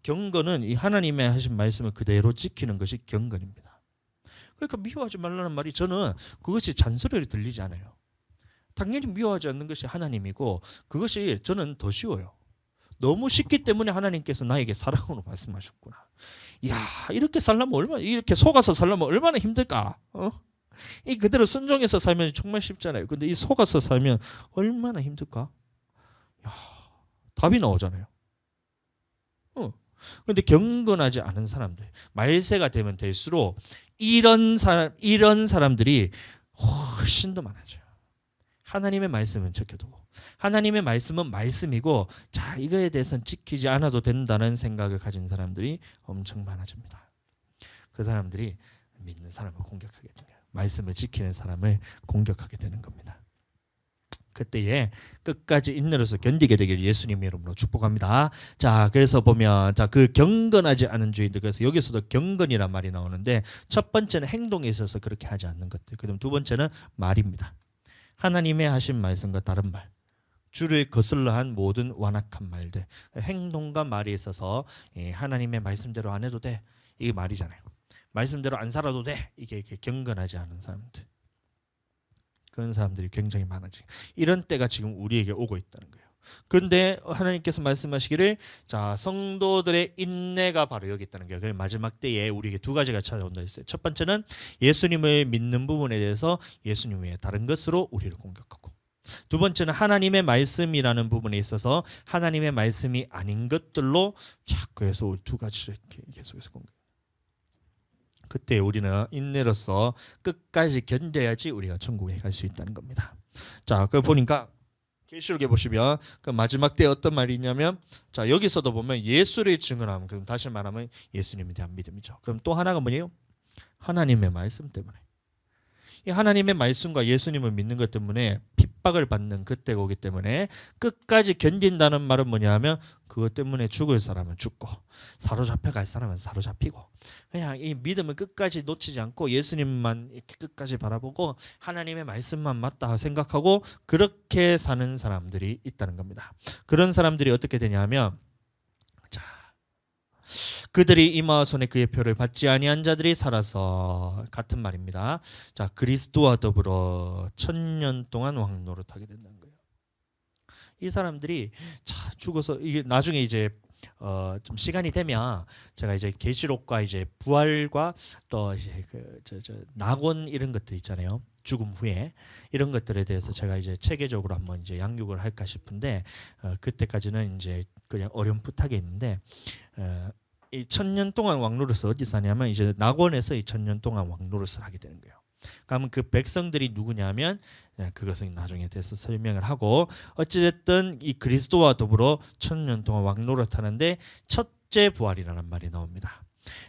경건은 이 하나님의 하신 말씀을 그대로 지키는 것이 경건입니다. 그러니까 미워하지 말라는 말이 저는 그것이 잔소리로 들리지 않아요. 당연히 미워하지 않는 것이 하나님이고 그것이 저는 더 쉬워요. 너무 쉽기 때문에 하나님께서 나에게 사랑으로 말씀하셨구나. 이야, 이렇게 속아서 살려면 얼마나 힘들까? 이 그대로 순종해서 살면 정말 쉽잖아요. 근데 이 속아서 살면 얼마나 힘들까? 야, 답이 나오잖아요. 그런데 경건하지 않은 사람들, 말세가 되면 될수록 이런 사람들이 훨씬 더 많아져요. 하나님의 말씀은 지켜두고 하나님의 말씀은 말씀이고, 자, 이거에 대해서는 지키지 않아도 된다는 생각을 가진 사람들이 엄청 많아집니다. 그 사람들이 믿는 사람을 공격하게 돼요. 말씀을 지키는 사람을 공격하게 되는 겁니다. 그때에 끝까지 인내로서 견디게 되길 예수님의 이름으로 축복합니다. 자, 그래서 보면 그 경건하지 않은 주의들, 그래서 여기서도 경건이란 말이 나오는데, 첫 번째는 행동에 있어서 그렇게 하지 않는 것들, 그다음 두 번째는 말입니다. 하나님의 하신 말씀과 다른 말, 주를 거슬러 한 모든 완악한 말들, 행동과 말에 있어서 하나님의 말씀대로 안 해도 돼, 이게 말이잖아요. 말씀대로 안 살아도 돼, 이게 경건하지 않은 사람들, 그런 사람들이 굉장히 많아지고, 이런 때가 지금 우리에게 오고 있다는 거예요. 그런데 하나님께서 말씀하시기를, 자, 성도들의 인내가 바로 여기 있다는 거예요. 그래서 마지막 때에 우리에게 두 가지가 찾아온다 했어요. 첫 번째는 예수님을 믿는 부분에 대해서 예수님 외에 다른 것으로 우리를 공격하고, 두 번째는 하나님의 말씀이라는 부분에 있어서 하나님의 말씀이 아닌 것들로 자꾸 해서 두 가지를 계속해서 공격. 그때 우리는 인내로서 끝까지 견뎌야지 우리가 천국에 갈 수 있다는 겁니다. 자, 그 보니까 계시록에 보시면 그 마지막 때 어떤 말이 있냐면, 자 여기서도 보면 예수를 증언하면, 그럼 다시 말하면 예수님에 대한 믿음이죠. 그럼 또 하나가 뭐예요? 하나님의 말씀 때문에. 이 하나님의 말씀과 예수님을 믿는 것 때문에 핍박을 받는 그때가 오기 때문에 끝까지 견딘다는 말은 뭐냐면, 그것 때문에 죽을 사람은 죽고 사로잡혀 갈 사람은 사로잡히고, 그냥 이 믿음을 끝까지 놓치지 않고 예수님만 이렇게 끝까지 바라보고 하나님의 말씀만 맞다 생각하고 그렇게 사는 사람들이 있다는 겁니다. 그런 사람들이 어떻게 되냐면, 자, 그들이 이마와 손에 그의 표를 받지 아니한 자들이 살아서, 같은 말입니다. 자, 그리스도와 더불어 1000년 동안 왕노릇하게 된다는 거예요. 이 사람들이 자 죽어서, 이게 나중에 이제 좀 시간이 되면 제가 이제 계시록과 이제 부활과 또 이제 낙원 이런 것들 있잖아요. 죽음 후에 이런 것들에 대해서 제가 이제 체계적으로 한번 이제 양육을 할까 싶은데, 그때까지는 이제 그냥 어렴풋하게 있는데, 이 1000년 동안 왕노릇을 어디서 하냐면 이제 낙원에서 이 1000년 동안 왕노릇을 하게 되는 거예요. 그러면 그 백성들이 누구냐면, 그것은 나중에 대해서 설명을 하고, 어찌됐든 이 그리스도와 더불어 1000년 동안 왕노릇하는데 첫째 부활이라는 말이 나옵니다.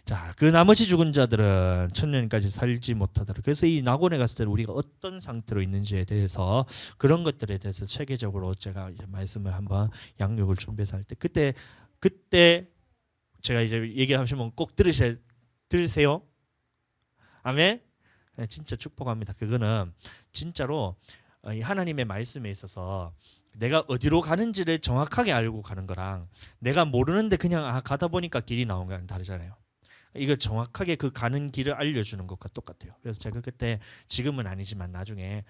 자, 그 나머지 죽은 자들은 1000년까지 살지 못하더라. 그래서 이 낙원에 갔을 때 우리가 어떤 상태로 있는지에 대해서, 그런 것들에 대해서 체계적으로 제가 이제 말씀을 한번 양육을 준비해서 할 때, 그때 제가 이제 얘기하시면 꼭 들으세요. 아멘. 진짜 축복합니다. 그거는 진짜로 이 하나님의 말씀에 있어서 내가 어디로 가는지를 정확하게 알고 가는 거랑, 내가 모르는데 그냥 가다 보니까 길이 나온 거랑 다르잖아요. 이걸 정확하게 그 가는 길을 알려주는 것과 똑같아요. 그래서 제가 그때, 지금은 아니지만 나중에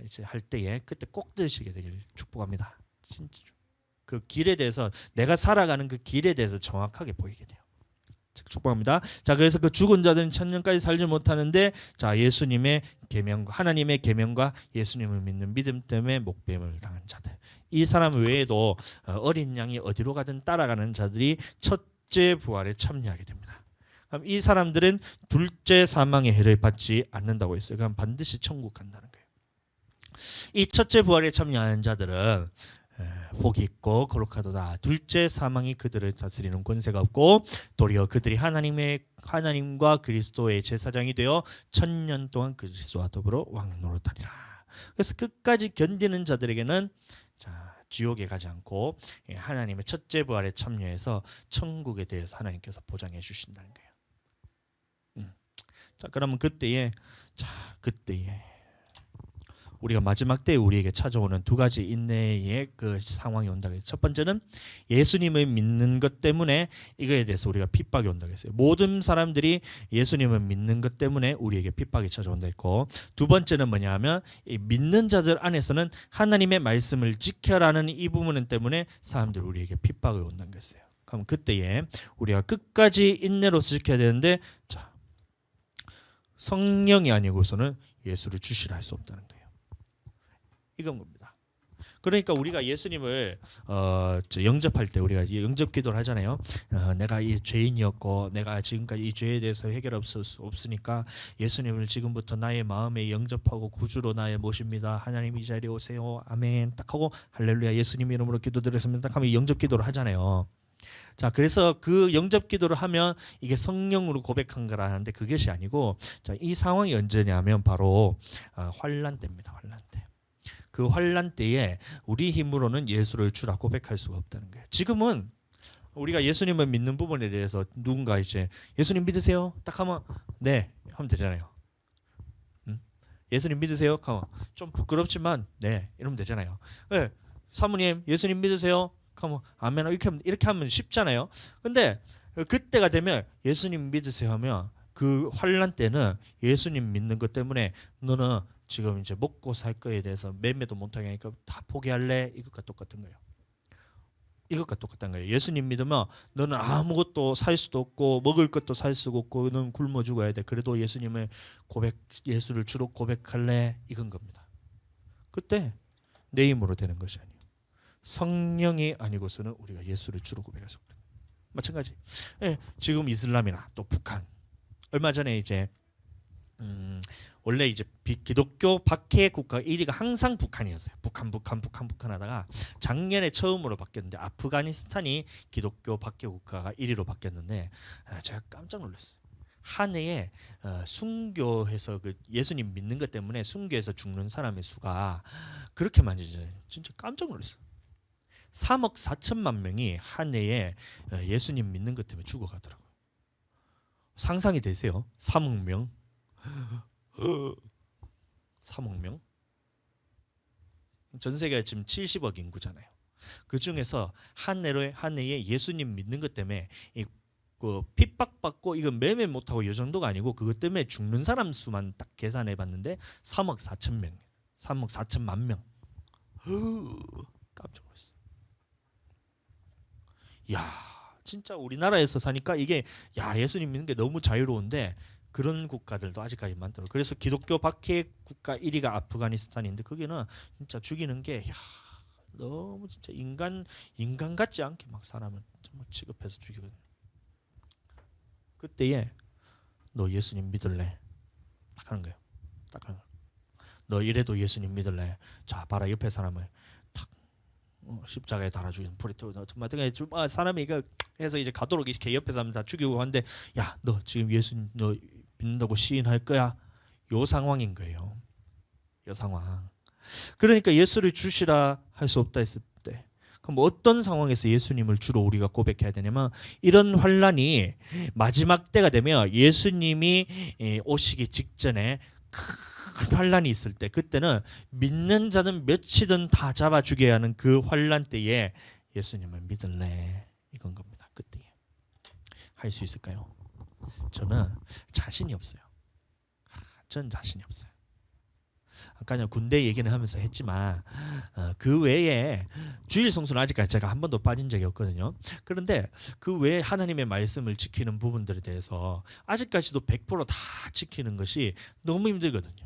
이제 할 때에 그때 꼭 들으시게 되길 축복합니다. 진짜 그 길에 대해서, 내가 살아가는 그 길에 대해서 정확하게 보이게 돼요. 축복합니다. 자, 그래서 그 죽은 자들은 1000년까지 살지 못하는데, 자 예수님의 계명과, 하나님의 계명과 예수님을 믿는 믿음 때문에 목배임을 당한 자들, 이 사람 외에도 어린 양이 어디로 가든 따라가는 자들이 첫째 부활에 참여하게 됩니다. 그럼 이 사람들은 둘째 사망의 해를 받지 않는다고 했어요. 그럼 반드시 천국 간다는 거예요. 이 첫째 부활에 참여하는 자들은 복이 있고 거룩하도다. 둘째 사망이 그들을 다스리는 권세가 없고, 도리어 그들이 하나님과 그리스도의 제사장이 되어 1000년 동안 그리스도와 더불어 왕노릇하리라. 그래서 끝까지 견디는 자들에게는, 자 지옥에 가지 않고 하나님의 첫째 부활에 참여해서 천국에 대해서 하나님께서 보장해 주신다는 거예요. 자, 그러면 그때에 우리가 마지막 때에 우리에게 찾아오는 두 가지 인내의 그 상황이 온다고 했어요. 첫 번째는 예수님을 믿는 것 때문에 이거에 대해서 우리가 핍박이 온다고 했어요. 모든 사람들이 예수님을 믿는 것 때문에 우리에게 핍박이 찾아온다 했고, 두 번째는 뭐냐면 이 믿는 자들 안에서는 하나님의 말씀을 지켜라는 이 부분 때문에 사람들이 우리에게 핍박이 온다는 것이에요. 그럼 그때에 우리가 끝까지 인내로서 지켜야 되는데, 자 성령이 아니고서는 예수를 주시라 할 수 없다는 거예요. 이건 겁니다. 그러니까 우리가 예수님을 영접할 때 우리가 영접 기도를 하잖아요. 내가 이 죄인이었고 내가 지금까지 이 죄에 대해서 해결할 수 없으니까 예수님을 지금부터 나의 마음에 영접하고 구주로 나의 모십니다. 하나님 이 자리에 오세요. 아멘. 딱 하고 할렐루야 예수님 이름으로 기도드렸습니다. 딱 하면 영접 기도를 하잖아요. 자, 그래서 그 영접 기도를 하면 이게 성령으로 고백한 거라는데, 그것이 아니고, 자, 이 상황이 언제냐면 바로 환난 때입니다. 환난 때. 그 환난 때에 우리 힘으로는 예수를 주라 고백할 수가 없다는 거예요. 지금은 우리가 예수님을 믿는 부분에 대해서 누군가 이제 예수님 믿으세요? 딱 하면 네 하면 되잖아요. 예수님 믿으세요? 하면 좀 부끄럽지만 네 이러면 되잖아요. 네, 사모님 예수님 믿으세요? 하면 아멘. 이렇게 하면 쉽잖아요. 근데 그때가 되면 예수님 믿으세요 하면, 그 환난 때는 예수님 믿는 것 때문에 너는 지금 이제 먹고 살 거에 대해서 매매도 못하게 하니까 다 포기할래? 이것과 똑같은 거예요. 이것과 똑같은 거예요. 예수님 믿으면 너는 아무것도 살 수도 없고 먹을 것도 살 수가 없고 너는 굶어 죽어야 돼. 그래도 예수를 주로 고백할래? 이건 겁니다. 그때 내 힘으로 되는 것이 아니에요. 성령이 아니고서는 우리가 예수를 주로 고백할 수 없다. 마찬가지. 지금 이슬람이나 또 북한 얼마 전에 이제 원래 이제 기독교 박해 국가 1위가 항상 북한이었어요. 북한 하다가 작년에 처음으로 바뀌었는데 아프가니스탄이 기독교 박해 국가가 1위로 바뀌었는데 제가 깜짝 놀랐어요. 한 해에 순교해서 그 예수님 믿는 것 때문에 순교해서 죽는 사람의 수가 그렇게 많아져요. 진짜 깜짝 놀랐어요. 3억 4천만 명이 한 해에 예수님 믿는 것 때문에 죽어가더라고요. 상상이 되세요? 3억 명? 3억 명? 전 세계가 지금 70억 인구잖아요. 그 중에서 한 해에 예수님 믿는 것 때문에 그 핍박받고 이건 매매 못하고 이 정도가 아니고 그것 때문에 죽는 사람 수만 딱 계산해 봤는데 3억 4천 명, 3억 4천만 명. 깜짝 놀랐어요. 야, 진짜 우리나라에서 사니까 이게 예수님 믿는 게 너무 자유로운데 그런 국가들도 아직까지 많더라고요. 그래서 기독교 박해 국가 1위가 아프가니스탄인데 거기는 진짜 죽이는 게 너무 진짜 인간 같지 않게 막 사람을 정말 취급해서 죽이거든요. 그때에 너 예수님 믿을래? 딱 하는 거예요. 딱 하는 거예요. 너 이래도 예수님 믿을래? 자, 봐라 옆에 사람을 탁 십자가에 달아 죽이는 불에 태우다 정말 사람이 이거 해서 이제 가도록 이렇게 옆에 사람 다 죽이고 하는데 야, 너 지금 예수님 너 믿는다고 시인할 거야? 요 상황인 거예요. 요 상황. 그러니까 예수를 주시라 할 수 없다 했을 때 그럼 어떤 상황에서 예수님을 주로 우리가 고백해야 되냐면 이런 환란이 마지막 때가 되면 예수님이 오시기 직전에 큰 환란이 있을 때 그때는 믿는 자는 몇이든 다 잡아 죽여야 하는 그 환란 때에 예수님을 믿을래 이건 겁니다. 그때에 할 수 있을까요? 저는 자신이 없어요. 전 자신이 없어요. 아까 군대 얘기는 하면서 했지만 그 외에 주일 성수는 아직까지 제가 한 번도 빠진 적이 없거든요. 그런데 그 외에 하나님의 말씀을 지키는 부분들에 대해서 아직까지도 100%다 지키는 것이 너무 힘들거든요.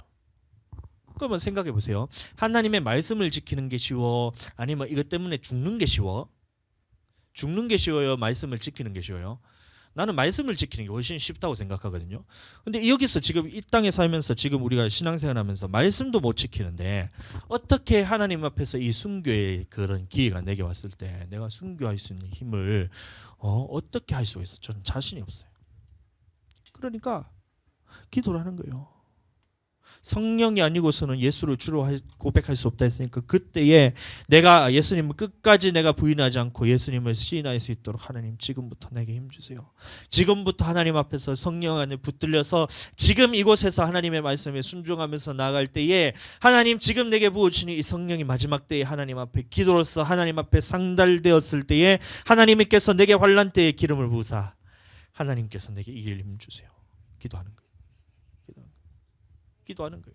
그러면 생각해 보세요. 하나님의 말씀을 지키는 게 쉬워? 아니면 이것 때문에 죽는 게 쉬워? 죽는 게 쉬워요? 말씀을 지키는 게 쉬워요? 나는 말씀을 지키는 게 훨씬 쉽다고 생각하거든요. 근데 여기서 지금 이 땅에 살면서 지금 우리가 신앙생활하면서 말씀도 못 지키는데 어떻게 하나님 앞에서 이 순교의 그런 기회가 내게 왔을 때 내가 순교할 수 있는 힘을 어떻게 할 수가 있어? 저는 자신이 없어요. 그러니까 기도를 하는 거예요. 성령이 아니고서는 예수를 주로 고백할 수 없다 했으니까 그때에 내가 예수님을 끝까지 내가 부인하지 않고 예수님을 시인할 수 있도록 하나님 지금부터 내게 힘주세요. 지금부터 하나님 앞에서 성령 안에 붙들려서 지금 이곳에서 하나님의 말씀에 순종하면서 나아갈 때에 하나님 지금 내게 부어주시는 이 성령이 마지막 때에 하나님 앞에 기도로서 하나님 앞에 상달되었을 때에 하나님께서 내게 환난 때에 기름을 부으사 하나님께서 내게 이길 힘 주세요. 기도하는 거예요. 기도하는 거예요.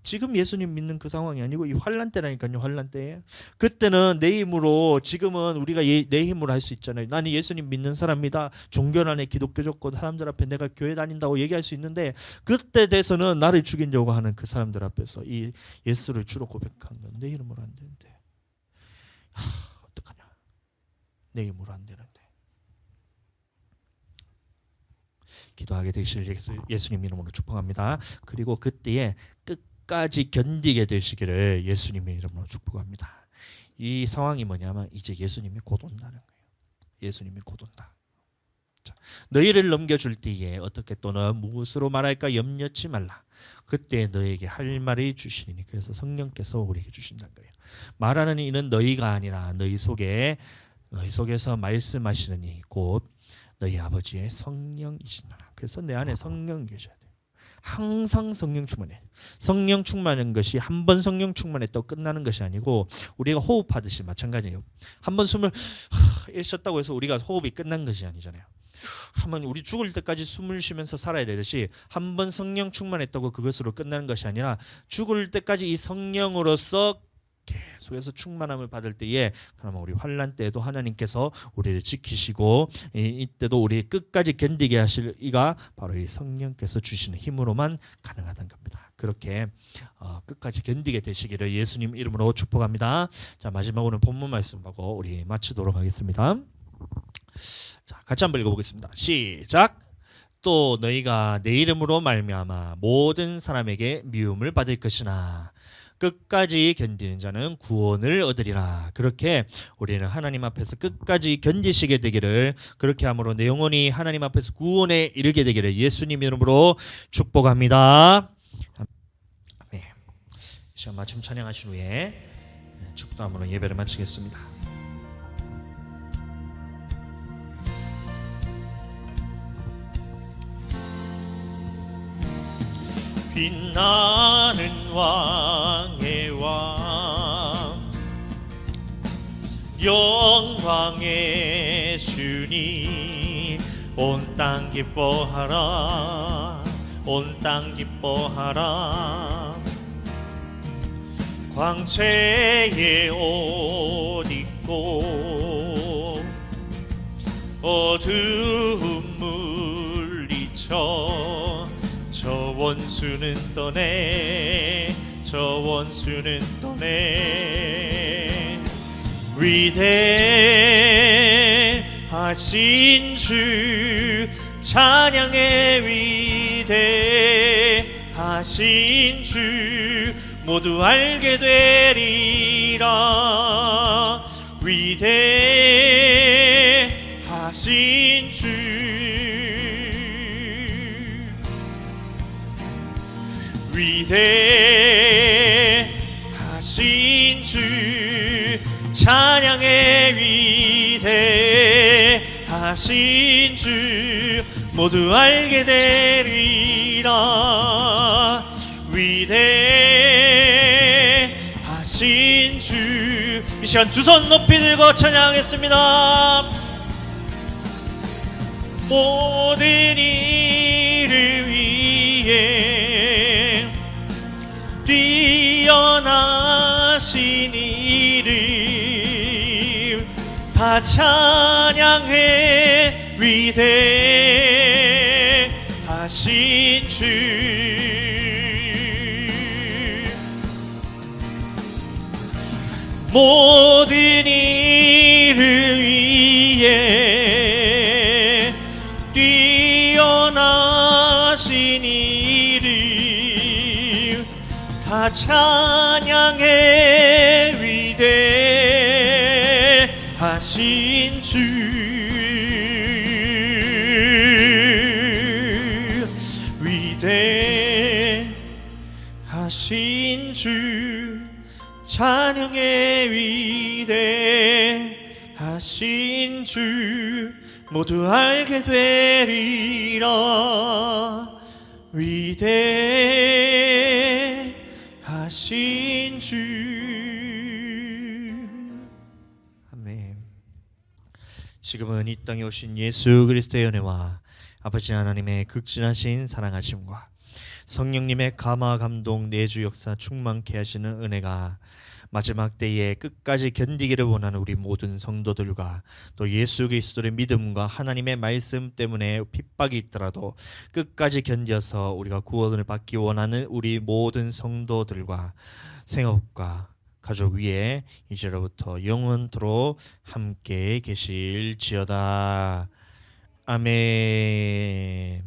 지금 예수님 믿는 그 상황이 아니고 이 환난 때라니까요. 환난 때에 그때는 내 힘으로 지금은 우리가 내 힘으로 할 수 있잖아요. 나는 예수님 믿는 사람이다. 종교 안에 기독교적고 사람들 앞에 내가 교회 다닌다고 얘기할 수 있는데 그때 돼서는 나를 죽이려고 하는 그 사람들 앞에서 이 예수를 주로 고백한 건 내 이름으로 안 되는데 어떡하냐. 내 힘으로 안 되는데 기도하게 되실 예수님 이름으로 축복합니다. 그리고 그때에 끝까지 견디게 되시기를 예수님의 이름으로 축복합니다. 이 상황이 뭐냐면 이제 예수님이 곧 온다는 거예요. 예수님이 곧 온다. 자, 너희를 넘겨줄 때에 어떻게 또는 무엇으로 말할까 염려치 말라. 그때 너에게 할 말을 주시리니 그래서 성령께서 우리에게 주신다는 거예요. 말하는 이는 너희가 아니라 너희 속에서 말씀하시는 이 곧 너희 아버지의 성령이시니라. 그래서 내 안에 성령 계셔야 돼요. 항상 성령 충만해. 성령 충만한 것이 한 번 성령 충만했다고 끝나는 것이 아니고 우리가 호흡하듯이 마찬가지예요. 한 번 숨을 쉬었다고 해서 우리가 호흡이 끝난 것이 아니잖아요. 한번 우리 죽을 때까지 숨을 쉬면서 살아야 되듯이 한 번 성령 충만했다고 그것으로 끝나는 것이 아니라 죽을 때까지 이 성령으로서 계속해서 충만함을 받을 때에 그러면 우리 환난 때에도 하나님께서 우리를 지키시고 이때도 우리 끝까지 견디게 하실 이가 바로 이 성령께서 주시는 힘으로만 가능하다는 겁니다. 그렇게 끝까지 견디게 되시기를 예수님 이름으로 축복합니다. 자, 마지막으로는 본문 말씀 보고 우리 마치도록 하겠습니다. 자, 같이 한번 읽어보겠습니다. 시작. 또 너희가 내 이름으로 말미암아 모든 사람에게 미움을 받을 것이나 끝까지 견디는 자는 구원을 얻으리라. 그렇게 우리는 하나님 앞에서 끝까지 견디시게 되기를, 그렇게 함으로 내 영혼이 하나님 앞에서 구원에 이르게 되기를 예수님 이름으로 축복합니다. 아멘. 시간 마침 찬양하신 후에 축도함으로 예배를 마치겠습니다. 빛나는 왕의 왕, 영광의 주님, 온 땅 기뻐하라, 온 땅 기뻐하라. 광채의 옷 입고 어두움 물리쳐 저 원수는 떠내, 저 원수는 떠내. 위대하신 주, 찬양의 위대하신 주, 모두 알게 되리라. 위대하신 주, 위대하신 주, 찬양의 위대하신 주, 모두 알게 되리라. 위대하신 주. 이 시간 두 손 높이 들고 찬양하겠습니다. 모든 일을 위해 뛰어나신 이름 다 찬양해. 위대하신 주, 모든 일을 위해 뛰어나신 이름 다 찬양해. 위대하신 주, 위대하신 주, 찬양의 위대하신 주, 모두 알게 되리라. 위대하신 주. 아멘. 지금은 이 땅에 오신 예수 그리스도의 은혜와 아버지 하나님의 극진하신 사랑하심과 성령님의 감화 감동 내주 역사 충만케 하시는 은혜가 마지막 때에 끝까지 견디기를 원하는 우리 모든 성도들과 또 예수 그리스도의 믿음과 하나님의 말씀 때문에 핍박이 있더라도 끝까지 견뎌서 우리가 구원을 받기 원하는 우리 모든 성도들과 생업과 가족 위에 이제로부터 영원토록 함께 계실지어다. 아멘.